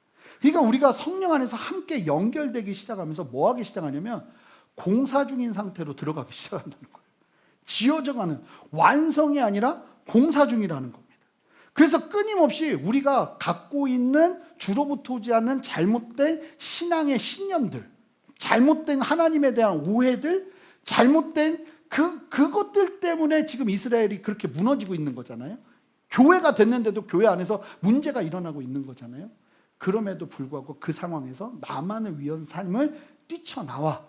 그러니까 우리가 성령 안에서 함께 연결되기 시작하면서 뭐 하기 시작하냐면 공사 중인 상태로 들어가기 시작한다는 거예요. 지어져 가는, 완성이 아니라 공사 중이라는 겁니다. 그래서 끊임없이 우리가 갖고 있는 주로부터 오지 않는 잘못된 신앙의 신념들, 잘못된 하나님에 대한 오해들, 잘못된 그것들 때문에 지금 이스라엘이 그렇게 무너지고 있는 거잖아요. 교회가 됐는데도 교회 안에서 문제가 일어나고 있는 거잖아요. 그럼에도 불구하고 그 상황에서 나만을 위한 삶을 뛰쳐나와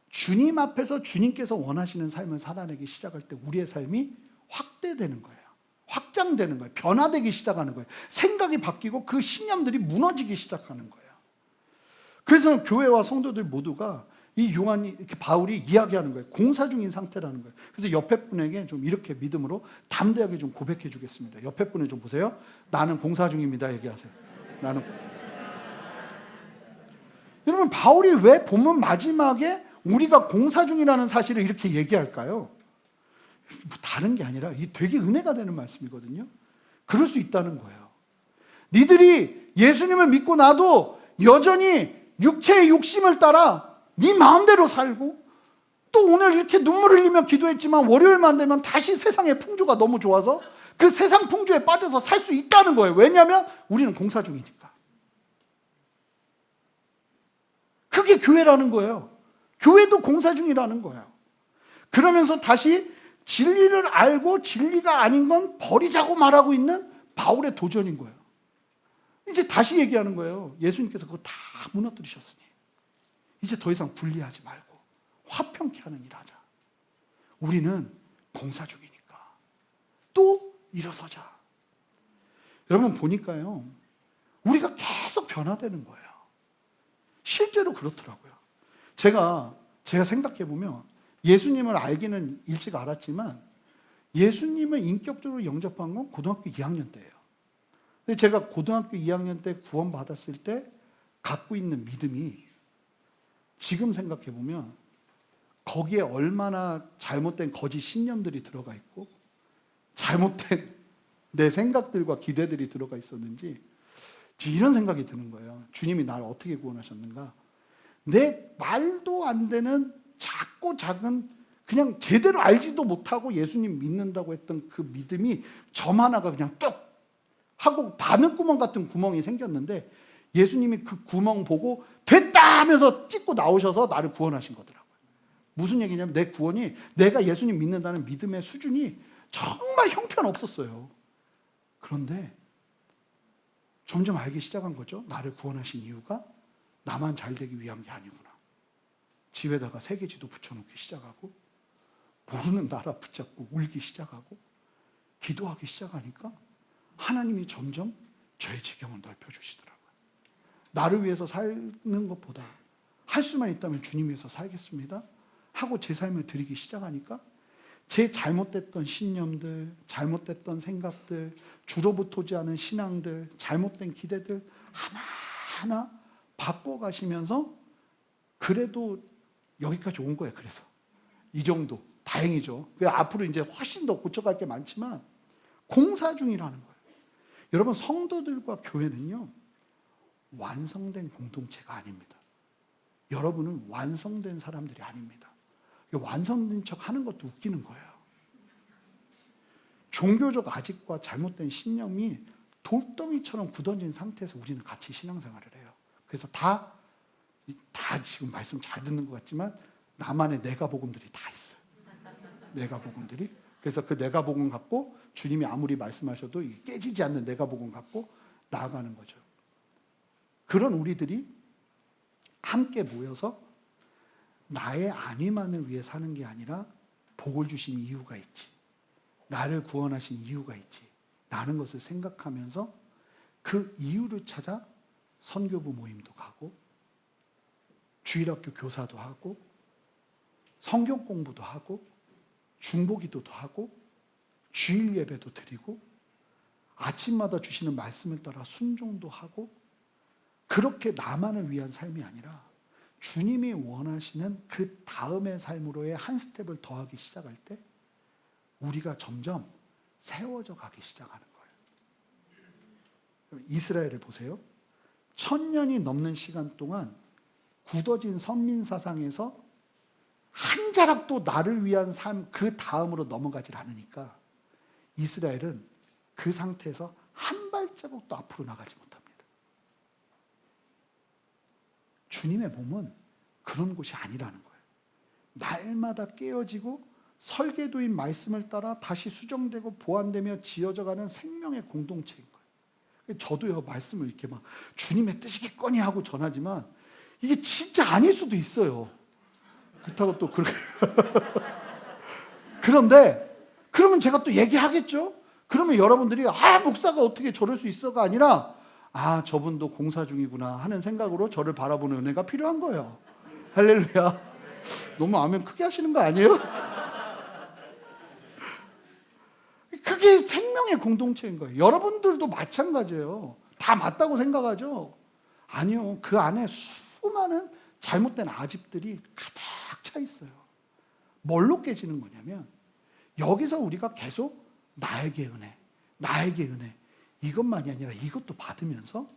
주님 앞에서 주님께서 원하시는 삶을 살아내기 시작할 때 우리의 삶이 확대되는 거예요. 확장되는 거예요. 변화되기 시작하는 거예요. 생각이 바뀌고 그 신념들이 무너지기 시작하는 거예요. 그래서 교회와 성도들 모두가 이 요한이, 이렇게 바울이 이야기하는 거예요. 공사 중인 상태라는 거예요. 그래서 옆에 분에게 좀 이렇게 믿음으로 담대하게 좀 고백해 주겠습니다. 옆에 분을 좀 보세요. 나는 공사 중입니다. 얘기하세요. 나는. 여러분, 바울이 왜 본문 마지막에 우리가 공사 중이라는 사실을 이렇게 얘기할까요? 뭐 다른 게 아니라 이게 되게 은혜가 되는 말씀이거든요. 그럴 수 있다는 거예요. 니들이 예수님을 믿고 나도 여전히 육체의 욕심을 따라 네 마음대로 살고 또 오늘 이렇게 눈물을 흘리며 기도했지만 월요일만 되면 다시 세상의 풍조가 너무 좋아서 그 세상 풍조에 빠져서 살 수 있다는 거예요. 왜냐하면 우리는 공사 중이니까. 그게 교회라는 거예요. 교회도 공사 중이라는 거예요. 그러면서 다시 진리를 알고 진리가 아닌 건 버리자고 말하고 있는 바울의 도전인 거예요. 이제 다시 얘기하는 거예요. 예수님께서 그거 다 무너뜨리셨으니 이제 더 이상 분리하지 말고 화평케 하는 일 하자. 우리는 공사 중이니까 또 일어서자. 여러분 보니까요, 우리가 계속 변화되는 거예요. 실제로 그렇더라고요. 제가 생각해 보면 예수님을 알기는 일찍 알았지만 예수님을 인격적으로 영접한 건 고등학교 2학년 때예요. 근데 제가 고등학교 2학년 때 구원 받았을 때 갖고 있는 믿음이 지금 생각해 보면 거기에 얼마나 잘못된 거짓 신념들이 들어가 있고 잘못된 내 생각들과 기대들이 들어가 있었는지 이런 생각이 드는 거예요. 주님이 나를 어떻게 구원하셨는가? 내 말도 안 되는 작고 작은 그냥 제대로 알지도 못하고 예수님 믿는다고 했던 그 믿음이 점 하나가 그냥 뚝 하고 바늘구멍 같은 구멍이 생겼는데 예수님이 그 구멍 보고 됐다 하면서 찍고 나오셔서 나를 구원하신 거더라고요. 무슨 얘기냐면 내 구원이 내가 예수님 믿는다는 믿음의 수준이 정말 형편없었어요. 그런데 점점 알기 시작한 거죠. 나를 구원하신 이유가 나만 잘 되기 위한 게 아니구나. 집에다가 세계지도 붙여놓기 시작하고 모르는 나라 붙잡고 울기 시작하고 기도하기 시작하니까 하나님이 점점 저의 지경을 넓혀주시더라고요. 나를 위해서 사는 것보다 할 수만 있다면 주님 위해서 살겠습니다 하고 제 삶을 드리기 시작하니까 제 잘못됐던 신념들, 잘못됐던 생각들, 주로부터지 않은 신앙들, 잘못된 기대들 하나하나 바꿔가시면서 그래도 여기까지 온 거예요. 그래서 이 정도 다행이죠. 앞으로 이제 훨씬 더 고쳐갈 게 많지만 공사 중이라는 거예요. 여러분 성도들과 교회는요 완성된 공동체가 아닙니다. 여러분은 완성된 사람들이 아닙니다. 완성된 척 하는 것도 웃기는 거예요. 종교적 아집과 잘못된 신념이 돌덩이처럼 굳어진 상태에서 우리는 같이 신앙생활을 해요. 그래서 다 지금 말씀 잘 듣는 것 같지만 나만의 내가복음들이 다 있어요. 내가복음들이. 그래서 그 내가복음 갖고 주님이 아무리 말씀하셔도 깨지지 않는 내가복음 갖고 나아가는 거죠. 그런 우리들이 함께 모여서 나의 안위만을 위해 사는 게 아니라 복을 주신 이유가 있지. 나를 구원하신 이유가 있지. 라는 것을 생각하면서 그 이유를 찾아 선교부 모임도 가고 주일학교 교사도 하고 성경 공부도 하고 중보기도도 하고 주일 예배도 드리고 아침마다 주시는 말씀을 따라 순종도 하고 그렇게 나만을 위한 삶이 아니라 주님이 원하시는 그 다음의 삶으로의 한 스텝을 더하기 시작할 때 우리가 점점 세워져 가기 시작하는 거예요. 이스라엘을 보세요. 1000년이 넘는 시간 동안 굳어진 선민 사상에서 한 자락도 나를 위한 삶 그 다음으로 넘어가질 않으니까 이스라엘은 그 상태에서 한 발자국도 앞으로 나가지 못합니다. 주님의 몸은 그런 곳이 아니라는 거예요. 날마다 깨어지고 설계도인 말씀을 따라 다시 수정되고 보완되며 지어져가는 생명의 공동체인 거예요. 저도요 말씀을 이렇게 막 주님의 뜻이겠거니 하고 전하지만 이게 진짜 아닐 수도 있어요. 그렇다고 또 그렇게 그런데 그러면 제가 또 얘기하겠죠. 그러면 여러분들이 목사가 어떻게 저럴 수 있어가 아니라 저분도 공사 중이구나 하는 생각으로 저를 바라보는 은혜가 필요한 거예요. 할렐루야. 너무 아멘 크게 하시는 거 아니에요? 그게 생명의 공동체인 거예요. 여러분들도 마찬가지예요. 다 맞다고 생각하죠? 아니요. 그 안에 수많은 잘못된 아집들이 가득 차 있어요. 뭘로 깨지는 거냐면 여기서 우리가 계속 나에게 은혜 이것만이 아니라 이것도 받으면서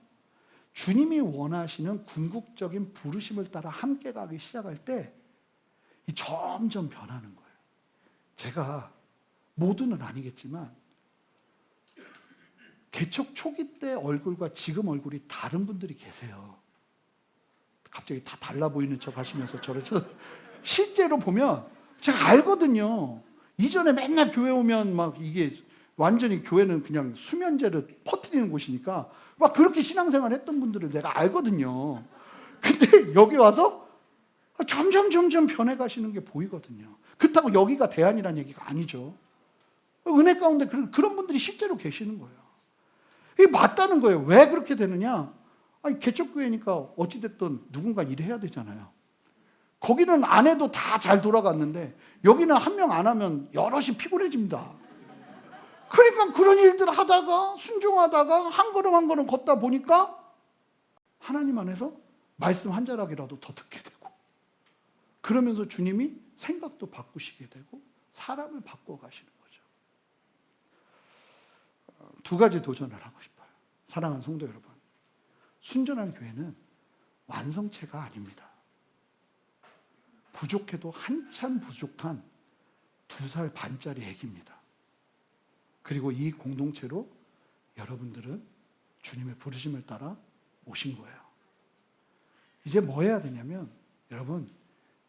주님이 원하시는 궁극적인 부르심을 따라 함께 가기 시작할 때 점점 변하는 거예요. 제가 모두는 아니겠지만 개척 초기 때 얼굴과 지금 얼굴이 다른 분들이 계세요. 갑자기 다 달라 보이는 척 하시면서 저를 실제로 보면 제가 알거든요. 이전에 맨날 교회 오면 막 이게 완전히 교회는 그냥 수면제를 퍼뜨리는 곳이니까 막 그렇게 신앙생활 했던 분들을 내가 알거든요. 근데 여기 와서 점점 변해가시는 게 보이거든요. 그렇다고 여기가 대안이라는 얘기가 아니죠. 은혜 가운데 그런 분들이 실제로 계시는 거예요. 이게 맞다는 거예요. 왜 그렇게 되느냐? 개척교회니까 어찌됐든 누군가 일해야 되잖아요. 거기는 안 해도 다 잘 돌아갔는데 여기는 한 명 안 하면 여럿이 피곤해집니다. 그러니까 그런 일들 하다가 순종하다가 한 걸음 한 걸음 걷다 보니까 하나님 안에서 말씀 한 자락이라도 더 듣게 되고 그러면서 주님이 생각도 바꾸시게 되고 사람을 바꿔가시는 거죠. 두 가지 도전을 하고 싶어요. 사랑하는 성도 여러분, 순전한 교회는 완성체가 아닙니다. 부족해도 한참 부족한 2살 반짜리 애기입니다. 그리고 이 공동체로 여러분들은 주님의 부르심을 따라 오신 거예요. 이제 뭐 해야 되냐면 여러분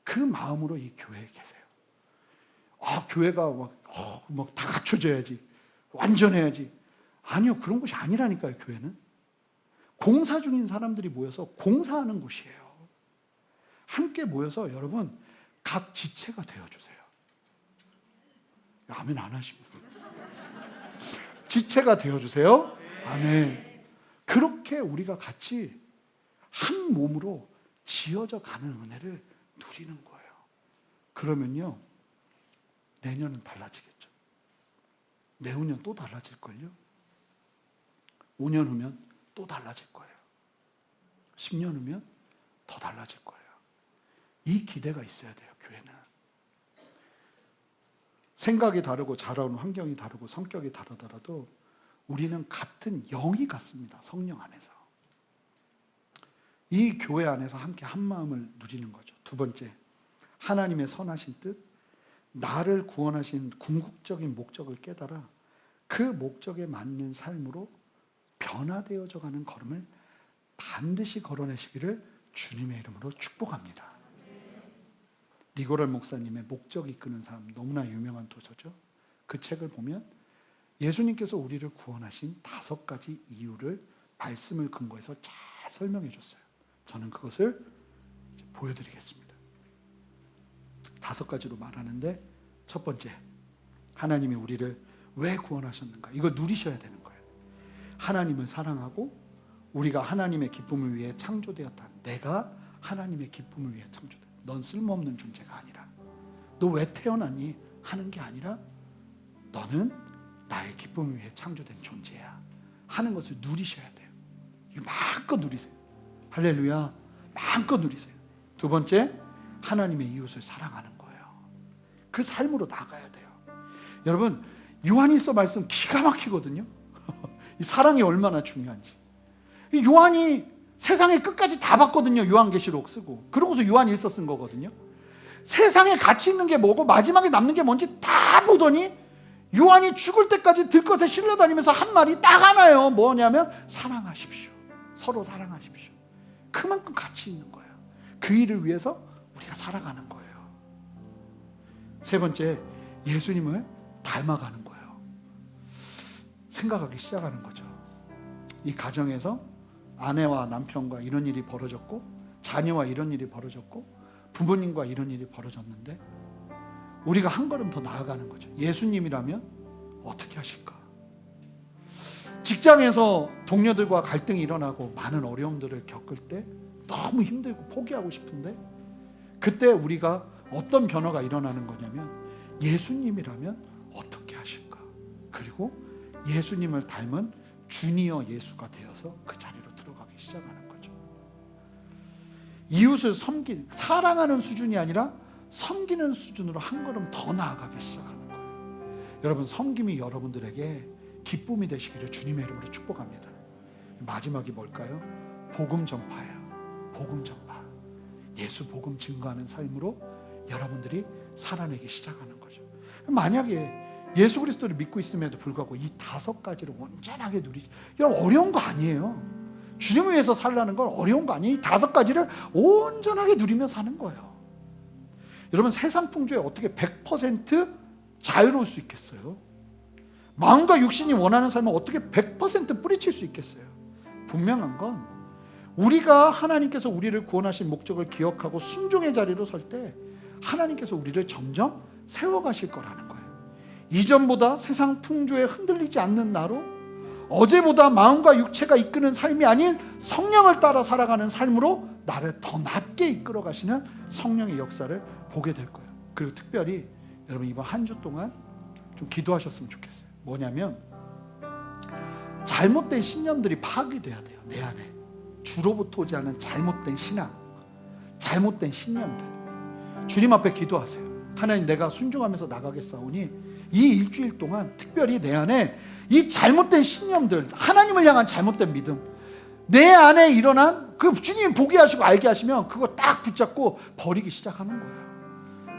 그 마음으로 이 교회에 계세요. 교회가 막 다 갖춰져야지, 완전해야지. 아니요, 그런 곳이 아니라니까요. 교회는 공사 중인 사람들이 모여서 공사하는 곳이에요. 함께 모여서 여러분 각 지체가 되어주세요. 아멘 안 하시면 지체가 되어주세요. 아멘. 그렇게 우리가 같이 한 몸으로 지어져 가는 은혜를 누리는 거예요. 그러면요 내년은 달라지겠죠. 내후년 또 달라질걸요. 5년 후면 또 달라질 거예요. 10년 후면 더 달라질 거예요. 이 기대가 있어야 돼요. 교회는 생각이 다르고 자라온 환경이 다르고 성격이 다르더라도 우리는 같은 영이 같습니다. 성령 안에서. 이 교회 안에서 함께 한 마음을 누리는 거죠. 두 번째, 하나님의 선하신 뜻, 나를 구원하신 궁극적인 목적을 깨달아 그 목적에 맞는 삶으로 변화되어져 가는 걸음을 반드시 걸어내시기를 주님의 이름으로 축복합니다. 리고럴 목사님의 목적이 이끄는 삶, 너무나 유명한 도서죠. 그 책을 보면 예수님께서 우리를 구원하신 5가지 이유를 말씀을 근거해서 잘 설명해 줬어요. 저는 그것을 보여드리겠습니다. 5가지로 말하는데, 첫 번째, 하나님이 우리를 왜 구원하셨는가? 이거 누리셔야 되는 거예요. 하나님을 사랑하고 우리가 하나님의 기쁨을 위해 창조되었다. 내가 하나님의 기쁨을 위해 창조되었다. 넌 쓸모없는 존재가 아니라, 너 왜 태어났니? 하는 게 아니라 너는 나의 기쁨을 위해 창조된 존재야 하는 것을 누리셔야 돼요. 이거 마음껏 누리세요. 할렐루야. 마음껏 누리세요. 두 번째, 하나님의 이웃을 사랑하는 거예요. 그 삶으로 나가야 돼요. 여러분, 요한일서 말씀 기가 막히거든요. 이 사랑이 얼마나 중요한지. 요한이 세상의 끝까지 다 봤거든요. 요한계시록 쓰고. 그러고서 요한일서 쓴 거거든요. 세상에 가치 있는 게 뭐고 마지막에 남는 게 뭔지 다 보더니 요한이 죽을 때까지 들것에 실려다니면서 한 말이 딱 하나예요. 뭐냐면 사랑하십시오. 서로 사랑하십시오. 그만큼 가치 있는 거예요. 그 일을 위해서 우리가 살아가는 거예요. 세 번째, 예수님을 닮아가는 거예요. 생각하기 시작하는 거죠. 이 가정에서 아내와 남편과 이런 일이 벌어졌고, 자녀와 이런 일이 벌어졌고, 부모님과 이런 일이 벌어졌는데 우리가 한 걸음 더 나아가는 거죠. 예수님이라면 어떻게 하실까? 직장에서 동료들과 갈등이 일어나고 많은 어려움들을 겪을 때 너무 힘들고 포기하고 싶은데, 그때 우리가 어떤 변화가 일어나는 거냐면 예수님이라면 어떻게 하실까? 그리고 예수님을 닮은 주니어 예수가 되어서 그 자리로 들어가기 시작하는 거죠. 이웃을 사랑하는 수준이 아니라 섬기는 수준으로 한 걸음 더 나아가기 시작하는 거예요. 여러분, 섬김이 여러분들에게 기쁨이 되시기를 주님의 이름으로 축복합니다. 마지막이 뭘까요? 복음 전파예요. 복음 전파. 예수 복음 증거하는 삶으로 여러분들이 살아내기 시작하는 거죠. 만약에 예수 그리스도를 믿고 있음에도 불구하고 이 5가지를 온전하게 누리지, 여러분 어려운 거 아니에요. 주님을 위해서 살라는 건 어려운 거 아니에요. 이 5가지를 온전하게 누리며 사는 거예요. 여러분, 세상 풍조에 어떻게 100% 자유로울 수 있겠어요? 마음과 육신이 원하는 삶을 어떻게 100% 뿌리칠 수 있겠어요? 분명한 건 우리가 하나님께서 우리를 구원하신 목적을 기억하고 순종의 자리로 설 때 하나님께서 우리를 점점 세워가실 거라는 거예요. 이전보다 세상 풍조에 흔들리지 않는 나로, 어제보다 마음과 육체가 이끄는 삶이 아닌 성령을 따라 살아가는 삶으로 나를 더 낮게 이끌어 가시는 성령의 역사를 보게 될 거예요. 그리고 특별히 여러분, 이번 한 주 동안 좀 기도하셨으면 좋겠어요. 뭐냐면 잘못된 신념들이 파괴돼야 돼요. 내 안에 주로부터 오지 않은 잘못된 신앙, 잘못된 신념들. 주님 앞에 기도하세요. 하나님, 내가 순종하면서 나가겠사오니 이 일주일 동안 특별히 내 안에 이 잘못된 신념들, 하나님을 향한 잘못된 믿음, 내 안에 일어난 그 주님이 보게 하시고 알게 하시면 그거 딱 붙잡고 버리기 시작하는 거예요.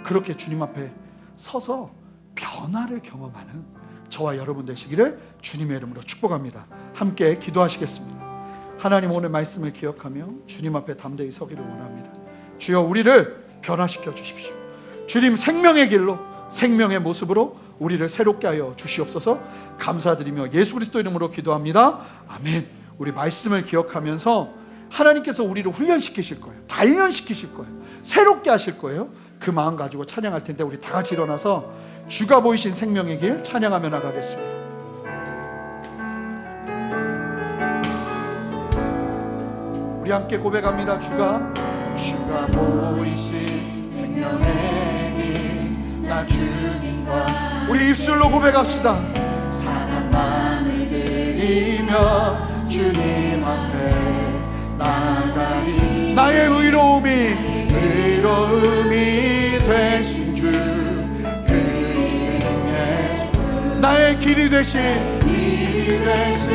그렇게 주님 앞에 서서 변화를 경험하는 저와 여러분 되시기를 주님의 이름으로 축복합니다. 함께 기도하시겠습니다. 하나님, 오늘 말씀을 기억하며 주님 앞에 담대히 서기를 원합니다. 주여, 우리를 변화시켜 주십시오. 주님 생명의 길로, 생명의 모습으로 우리를 새롭게 하여 주시옵소서. 감사드리며 예수 그리스도 이름으로 기도합니다. 아멘. 우리 말씀을 기억하면서 하나님께서 우리를 훈련시키실 거예요. 단련시키실 거예요. 새롭게 하실 거예요. 그 마음 가지고 찬양할 텐데 우리 다 같이 일어나서 주가 보이신 생명의 길 찬양하며 나가겠습니다. 우리 함께 고백합니다. 주가 보이신 생명의 길, 나 주님과 우리 입술로 고백합시다. 상한 마음을 들이며 주님 앞에 나가리. 나의 의로움이 되신 주, 그 이름 예수. 나의 길이 되신 이름 예수.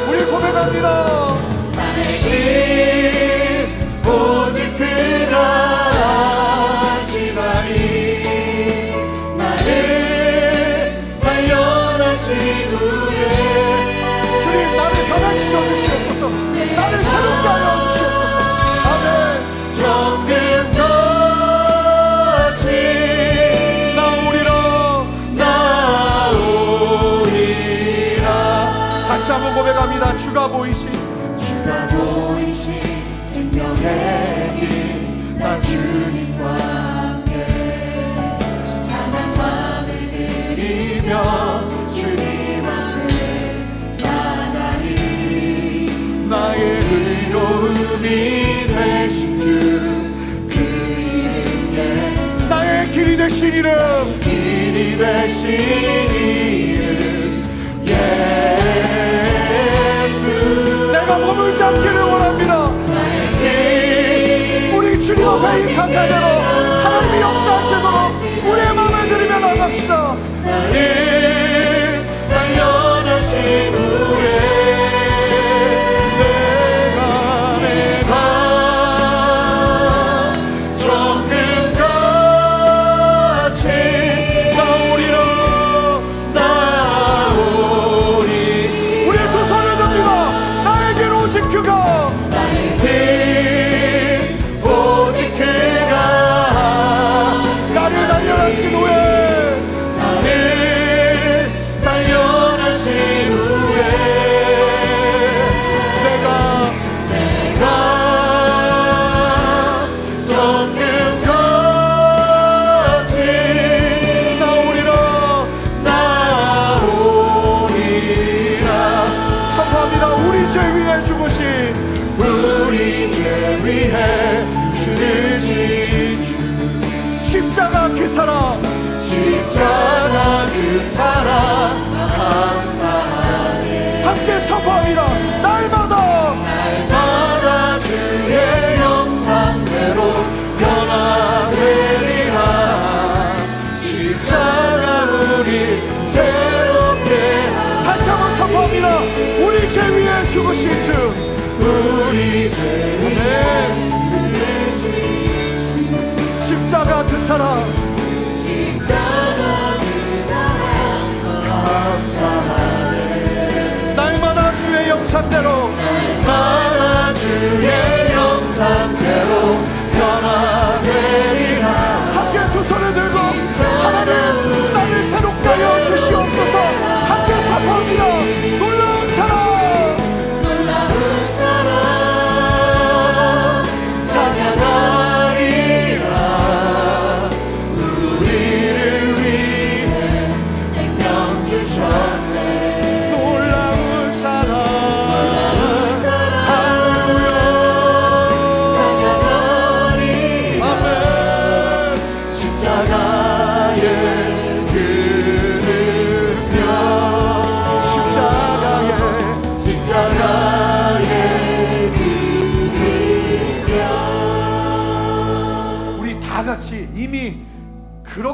우리 고백합니다. 나의 길 오직 그가 아시나니, 나를 단련하신 후에 주님 나를 변화시켜 주시옵소서. 나를 새롭게 하여 주시옵소서. 아멘. 정금같이 나오리라. 다시 한번 고백합니다. 주가 보이신 생명의 길, 나 주님과 함께 상한 마음을 들이며 주님 앞에 나가리. 나의 의로움이 되신 주, 그 이름 예수. 나의 길이 되신 이름, 길이 되신 이름 예수. 내가 몸을 잡기를 원합니다. 우리 주님 앞에 이 가사대로 하나님이 역사하시도록 우리의 마음을 들이며 나갑시다. 나를 단련하신 후에 내가 정금같이 나오리. 우리의 두 손을 듭니다. 나의 길 오직 그가, 나의 길 오직 그가 나를 단련하신 후에, 나를 단련하신 후에 내가 정금같이 나오리라. 선포합니다. 우리 죄 위해 죽으신, 우리 죄 위해 죽으신 주, 십자가 그 사랑, 십자가 그 사랑 감사하네. 함께 선포합니다. 날마다 주의 형상대로 변화되리라. 십자가 우리 새롭게. 다시 한번 선포합니다. 우리 죄 위해 죽으신 주, 우리 죄 위해 십자가 그 사랑, 감사하네. 날마다 주의 형상대로, 날마다 주의 형상대로 변화되리라. 함께 두 손을 들고 하나님 나를 새롭게 하여 주시옵소서. 함께 선포합니다. 놀라운 사랑, 찬양하리라. 우리를 위해 생명 주셨네. 놀라운 사랑, 할렐루야.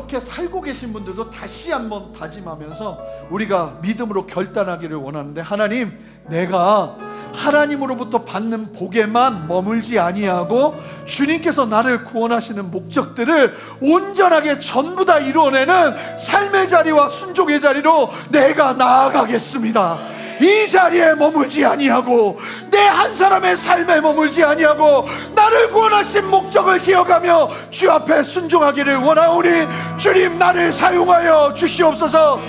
그렇게 살고 계신 분들도 다시 한번 다짐하면서 우리가 믿음으로 결단하기를 원하는데, 하나님, 내가 하나님으로부터 받는 복에만 머물지 아니하고 주님께서 나를 구원하시는 목적들을 온전하게 전부 다 이루어내는 삶의 자리와 순종의 자리로 내가 나아가겠습니다. 이 자리에 머물지 아니하고 내 한 사람의 삶에 머물지 아니하고 나를 구원하신 목적을 기억하며 주 앞에 순종하기를 원하오니 주님, 나를 사용하여 주시옵소서.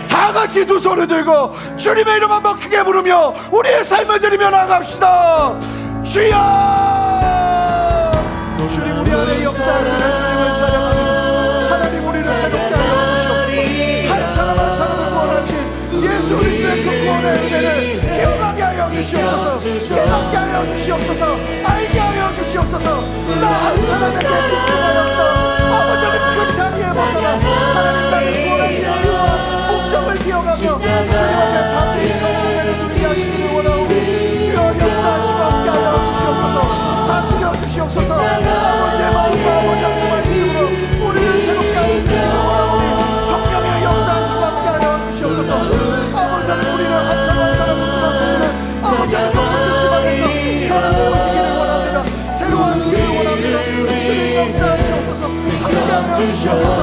다 같이 두 손을 들고 주님의 이름 한번 크게 부르며 우리의 삶을 드리며 나아갑시다. 주여! 주님, 우리 안에 역사하시는 주님을 찬양합니다. 하나님, 우리를 새롭게 하여 주시옵소서. 한 사람 한 사람을 구원하신 예수 그리스도의 그 구원의 은혜를 기억하게 하여 주시옵소서. 깨닫게 하여 주시옵소서. 알게 하여 주시옵소서. 나 한 사람에게 집중하였어. 아버지는 그 자리에 벗어나 하나님 나를 구원하시는 목적을 기억하며 주님 앞에 반드시 성령을 누리게 하시기를 원하오니 주여, 역사하시고 함께 하여 주시옵소서. 다스려 주시옵소서. 아버지의 마음과 아버지의 말씀으로 우리를 새롭게 하여 주시기를 원하오니 성령의 역사하시고 함께 하여 주시옵소서. 아버지는 우리를 한 사람 한 사람을 불러주시는 아버지의 높은 뜻심에서 변화되어지기를 원합니다. 새로워지기를 원합니다. 주님, 역사하시옵소서. 함께 하여 주시옵소서.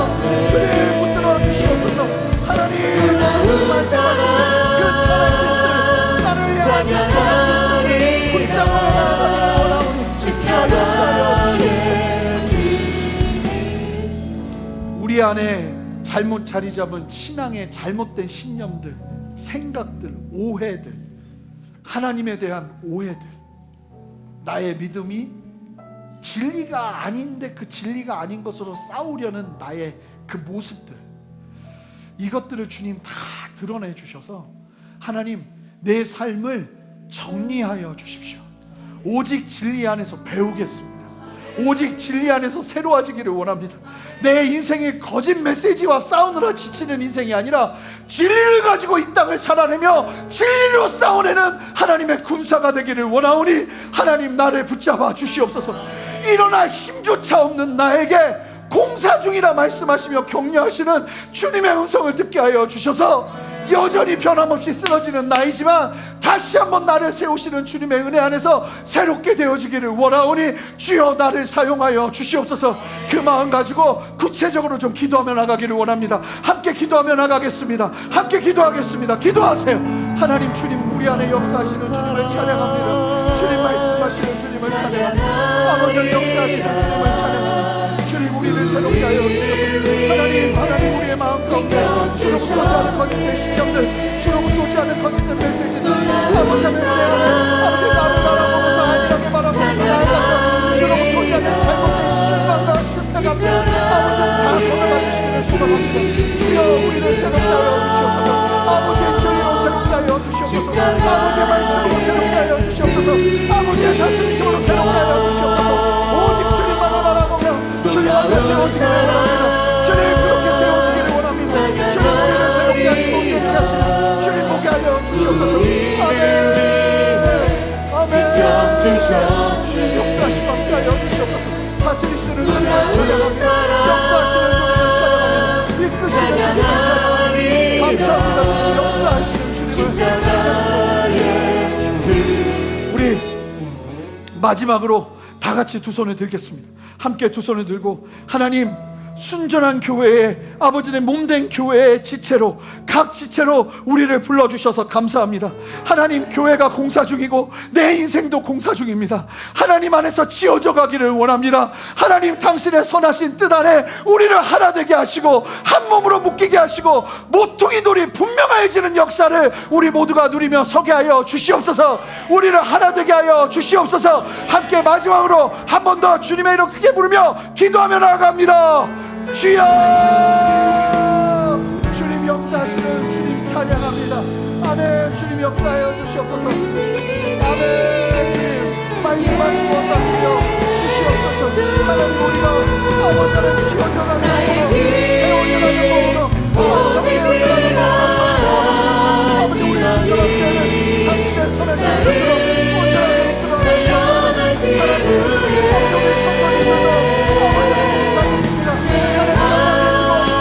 주님, 붙들어 주시옵소서. 하나님, 주님 말씀하시는 그 선하신 뜻, 나를 위한 선하신 뜻을 붙잡고 나아가기를 원하오니 주여, 역사하여 주시옵소서. 우리 안에 잘못 자리 잡은 신앙의 잘못된 신념들, 생각들, 오해들, 하나님에 대한 오해들, 나의 믿음이 진리가 아닌데 그 진리가 아닌 것으로 싸우려는 나의 그 모습들, 이것들을 주님 다 드러내 주셔서 하나님, 내 삶을 정리하여 주십시오. 오직 진리 안에서 배우겠습니다. 오직 진리 안에서 새로워지기를 원합니다. 내 인생의 거짓 메시지와 싸우느라 지치는 인생이 아니라 진리를 가지고 이 땅을 살아내며 진리로 싸워내는 하나님의 군사가 되기를 원하오니 하나님, 나를 붙잡아 주시옵소서. 일어나 힘조차 없는 나에게 공사 중이라 말씀하시며 격려하시는 주님의 음성을 듣게 하여 주셔서 여전히 변함없이 쓰러지는 나이지만 다시 한번 나를 세우시는 주님의 은혜 안에서 새롭게 되어지기를 원하오니 주여, 나를 사용하여 주시옵소서. 그 마음 가지고 구체적으로 좀 기도하며 나가기를 원합니다. 함께 기도하며 나가겠습니다. 함께 기도하겠습니다. 기도하세요. 하나님, 주님, 우리 안에 역사하시는 주님을 찬양합니다. 주님 말씀하시는 주님을 찬양합니다. 아버지 역사하시는 주님을 찬양합니다. 주님, 우리를 새롭게 하여 주시옵소서. 하나님, 우리의 마음 가운데 주로부터 오지 않은 거짓된 신념들, 주로부터 오지 않은 거짓된 메시지들, 아버지는 내 안에 아버지 나를 바라보면서 안일하게 바라보면서 나아가며 주로부터 오지 않은 잘못된 실망과 실패감, 아버지는 다 손을 봐주시기를 소망합니다. 주여, 우리를 새롭게 하여 주시옵소서. 아버지의 진리로 새롭게 하여 주시옵소서. 아버지의 말씀으로 새롭게 하여 주시옵소서. 아버지의 다스리심으로 새롭게 하여 주시옵소서. 오직 주님만을 바라보며 주님 앞에 세워지기를 원합니다. 주님, 그렇게 세워지기를 원합니다. 주님, 우리를 새롭게 하시고 좋게 하시고 주님 보게 하여 주시옵소서. 아멘. 아멘. 주님, 역사하시고 함께 하여 주시옵소서. 다스리시는 주님을 찬양합니다. 역사하시는 주님을 찬양합니다. 이끄시는 주님을 찬양합니다. 감사합니다. 역사하시는 주님을 찬양합니다. 우리 마지막으로 다 같이 두 손을 들겠습니다. 함께 두 손을 들고 하나님, 순전한 교회에 아버지의 몸된 교회의 지체로, 각 지체로 우리를 불러주셔서 감사합니다. 하나님, 교회가 공사 중이고 내 인생도 공사 중입니다. 하나님 안에서 지어져 가기를 원합니다. 하나님, 당신의 선하신 뜻 안에 우리를 하나 되게 하시고 한 몸으로 묶이게 하시고 모퉁이 돌이 분명해지는 역사를 우리 모두가 누리며 서게 하여 주시옵소서. 우리를 하나 되게 하여 주시옵소서. 함께 마지막으로 한 번 더 주님의 이름 크게 부르며 기도하며 나아갑니다. 주여! 주님 역사하시는 주님 찬양합니다. 아멘. 주님 역사하여 주시옵소서. 아멘. 주님 말씀하시고 다스려 주시옵소서. 하나님, 우리가 아버지를 지어져가는 몸으로 세워져가는 몸으로 완성되어져가는 몸으로 아버지, 우리 순전한 때는 당신의 손에 잡혀서 온전히 드러내시옵소서. 하나님, 성령의 성도님으로 아버지의 공사입니다. 하나님,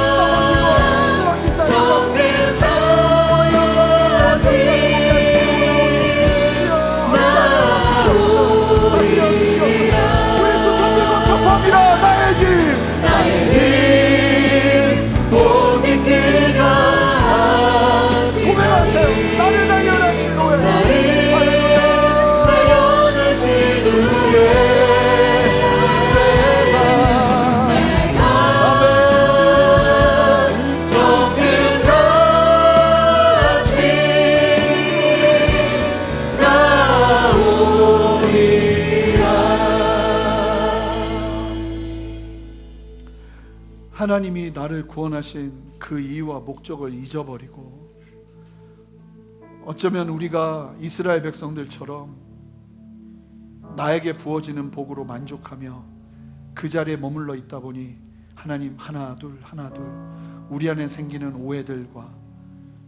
하나님이 나를 구원하신 그 이유와 목적을 잊어버리고 어쩌면 우리가 이스라엘 백성들처럼 나에게 부어지는 복으로 만족하며 그 자리에 머물러 있다 보니 하나님 하나 둘 우리 안에 생기는 오해들과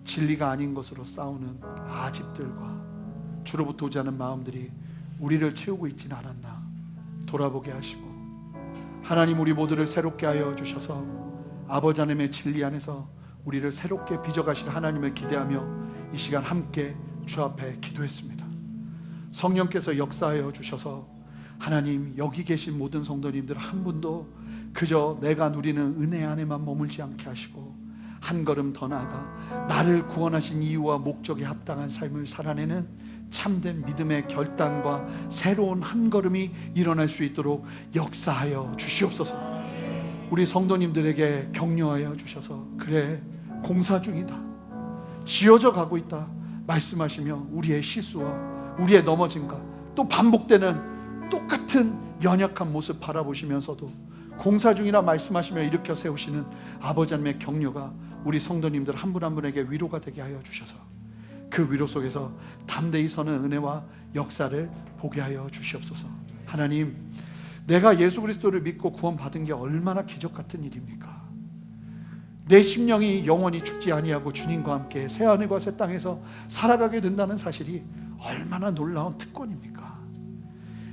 진리가 아닌 것으로 싸우는 아집들과 주로부터 오지 않은 마음들이 우리를 채우고 있지는 않았나 돌아보게 하시고, 하나님 우리 모두를 새롭게 하여 주셔서 아버지 하나님의 진리 안에서 우리를 새롭게 빚어가실 하나님을 기대하며 이 시간 함께 주 앞에 기도했습니다. 성령께서 역사하여 주셔서 하나님 여기 계신 모든 성도님들 한 분도 그저 내가 누리는 은혜 안에만 머물지 않게 하시고 한 걸음 더 나아가 나를 구원하신 이유와 목적에 합당한 삶을 살아내는 참된 믿음의 결단과 새로운 한 걸음이 일어날 수 있도록 역사하여 주시옵소서. 우리 성도님들에게 격려하여 주셔서 그래 공사 중이다, 지어져 가고 있다 말씀하시며 우리의 실수와 우리의 넘어짐과 또 반복되는 똑같은 연약한 모습 바라보시면서도 공사 중이라 말씀하시며 일으켜 세우시는 아버지 하나님의 격려가 우리 성도님들 한 분 한 분에게 위로가 되게 하여 주셔서 그 위로 속에서 담대히 서는 은혜와 역사를 보게 하여 주시옵소서. 하나님, 내가 예수 그리스도를 믿고 구원받은 게 얼마나 기적 같은 일입니까? 내 심령이 영원히 죽지 아니하고 주님과 함께 새하늘과 새 땅에서 살아가게 된다는 사실이 얼마나 놀라운 특권입니까?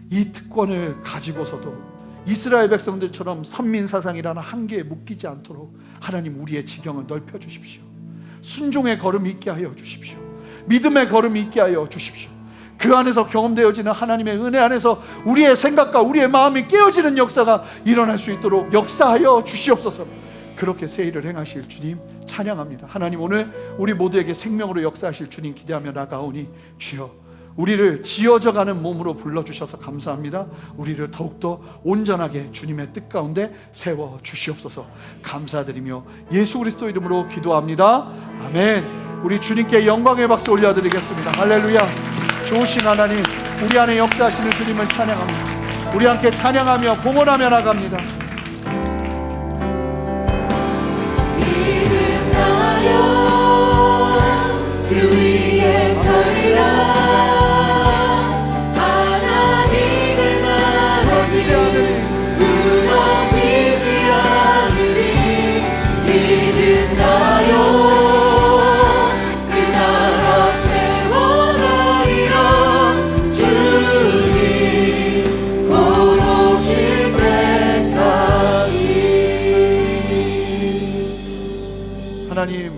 이 특권을 가지고서도 이스라엘 백성들처럼 선민사상이라는 한계에 묶이지 않도록 하나님 우리의 지경을 넓혀 주십시오. 순종의 걸음이 있게 하여 주십시오. 믿음의 걸음이 있게 하여 주십시오. 그 안에서 경험되어지는 하나님의 은혜 안에서 우리의 생각과 우리의 마음이 깨어지는 역사가 일어날 수 있도록 역사하여 주시옵소서. 그렇게 새 일을 행하실 주님 찬양합니다. 하나님 오늘 우리 모두에게 생명으로 역사하실 주님 기대하며 나가오니 주여 우리를 지어져가는 몸으로 불러주셔서 감사합니다. 우리를 더욱더 온전하게 주님의 뜻 가운데 세워주시옵소서. 감사드리며 예수 그리스도 이름으로 기도합니다. 아멘. 우리 주님께 영광의 박수 올려드리겠습니다. 할렐루야. 좋으신 하나님, 우리 안에 역사하시는 주님을 찬양합니다. 우리 함께 찬양하며 봉헌하며 나갑니다. 믿음나여 그 위에 서리라. 하나님의 나라는 무너지지 않으리. 믿음나요 하나님,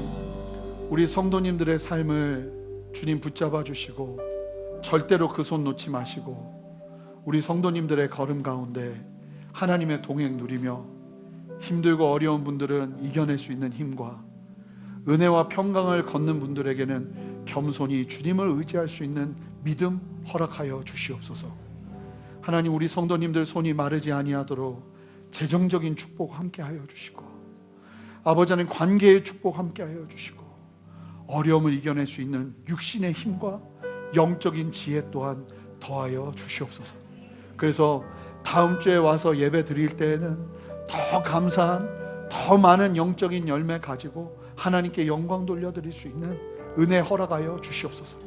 우리 성도님들의 삶을 주님 붙잡아 주시고 절대로 그 손 놓지 마시고 우리 성도님들의 걸음 가운데 하나님의 동행 누리며 힘들고 어려운 분들은 이겨낼 수 있는 힘과 은혜와 평강을 걷는 분들에게는 겸손히 주님을 의지할 수 있는 믿음 허락하여 주시옵소서. 하나님, 우리 성도님들 손이 마르지 아니하도록 재정적인 축복 함께 하여 주시고 아버지 하나님 관계의 축복 함께 하여 주시고 어려움을 이겨낼 수 있는 육신의 힘과 영적인 지혜 또한 더하여 주시옵소서. 그래서 다음 주에 와서 예배 드릴 때에는 더 감사한 더 많은 영적인 열매 가지고 하나님께 영광 돌려드릴 수 있는 은혜 허락하여 주시옵소서.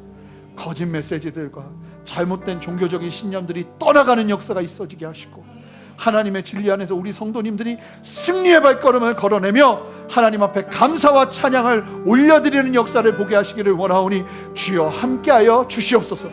거짓 메시지들과 잘못된 종교적인 신념들이 떠나가는 역사가 있어지게 하시고 하나님의 진리 안에서 우리 성도님들이 승리의 발걸음을 걸어내며 하나님 앞에 감사와 찬양을 올려드리는 역사를 보게 하시기를 원하오니 주여 함께하여 주시옵소서.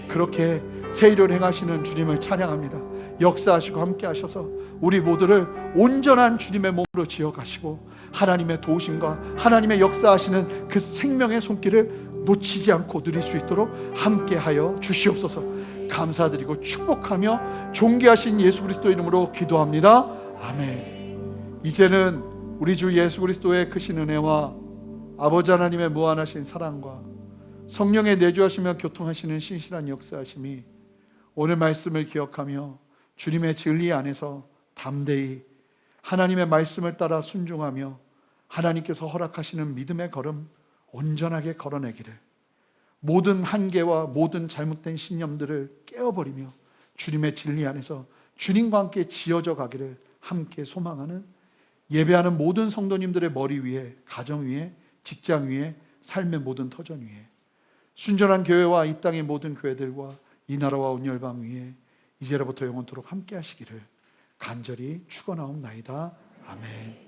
그렇게 새 일을 행하시는 주님을 찬양합니다. 역사하시고 함께하셔서 우리 모두를 온전한 주님의 몸으로 지어가시고 하나님의 도우심과 하나님의 역사하시는 그 생명의 손길을 놓치지 않고 누릴 수 있도록 함께하여 주시옵소서. 감사드리고 축복하며 존귀하신 예수 그리스도 이름으로 기도합니다. 아멘. 이제는 우리 주 예수 그리스도의 크신 은혜와 아버지 하나님의 무한하신 사랑과 성령의 내주하시며 교통하시는 신실한 역사하심이 오늘 말씀을 기억하며 주님의 진리 안에서 담대히 하나님의 말씀을 따라 순종하며 하나님께서 허락하시는 믿음의 걸음 온전하게 걸어내기를, 모든 한계와 모든 잘못된 신념들을 깨어버리며 주님의 진리 안에서 주님과 함께 지어져 가기를 함께 소망하는 예배하는 모든 성도님들의 머리 위에, 가정 위에, 직장 위에, 삶의 모든 터전 위에, 순전한 교회와 이 땅의 모든 교회들과 이 나라와 온 열방 위에 이제로부터 영원토록 함께 하시기를 간절히 축원하옵나이다. 아멘.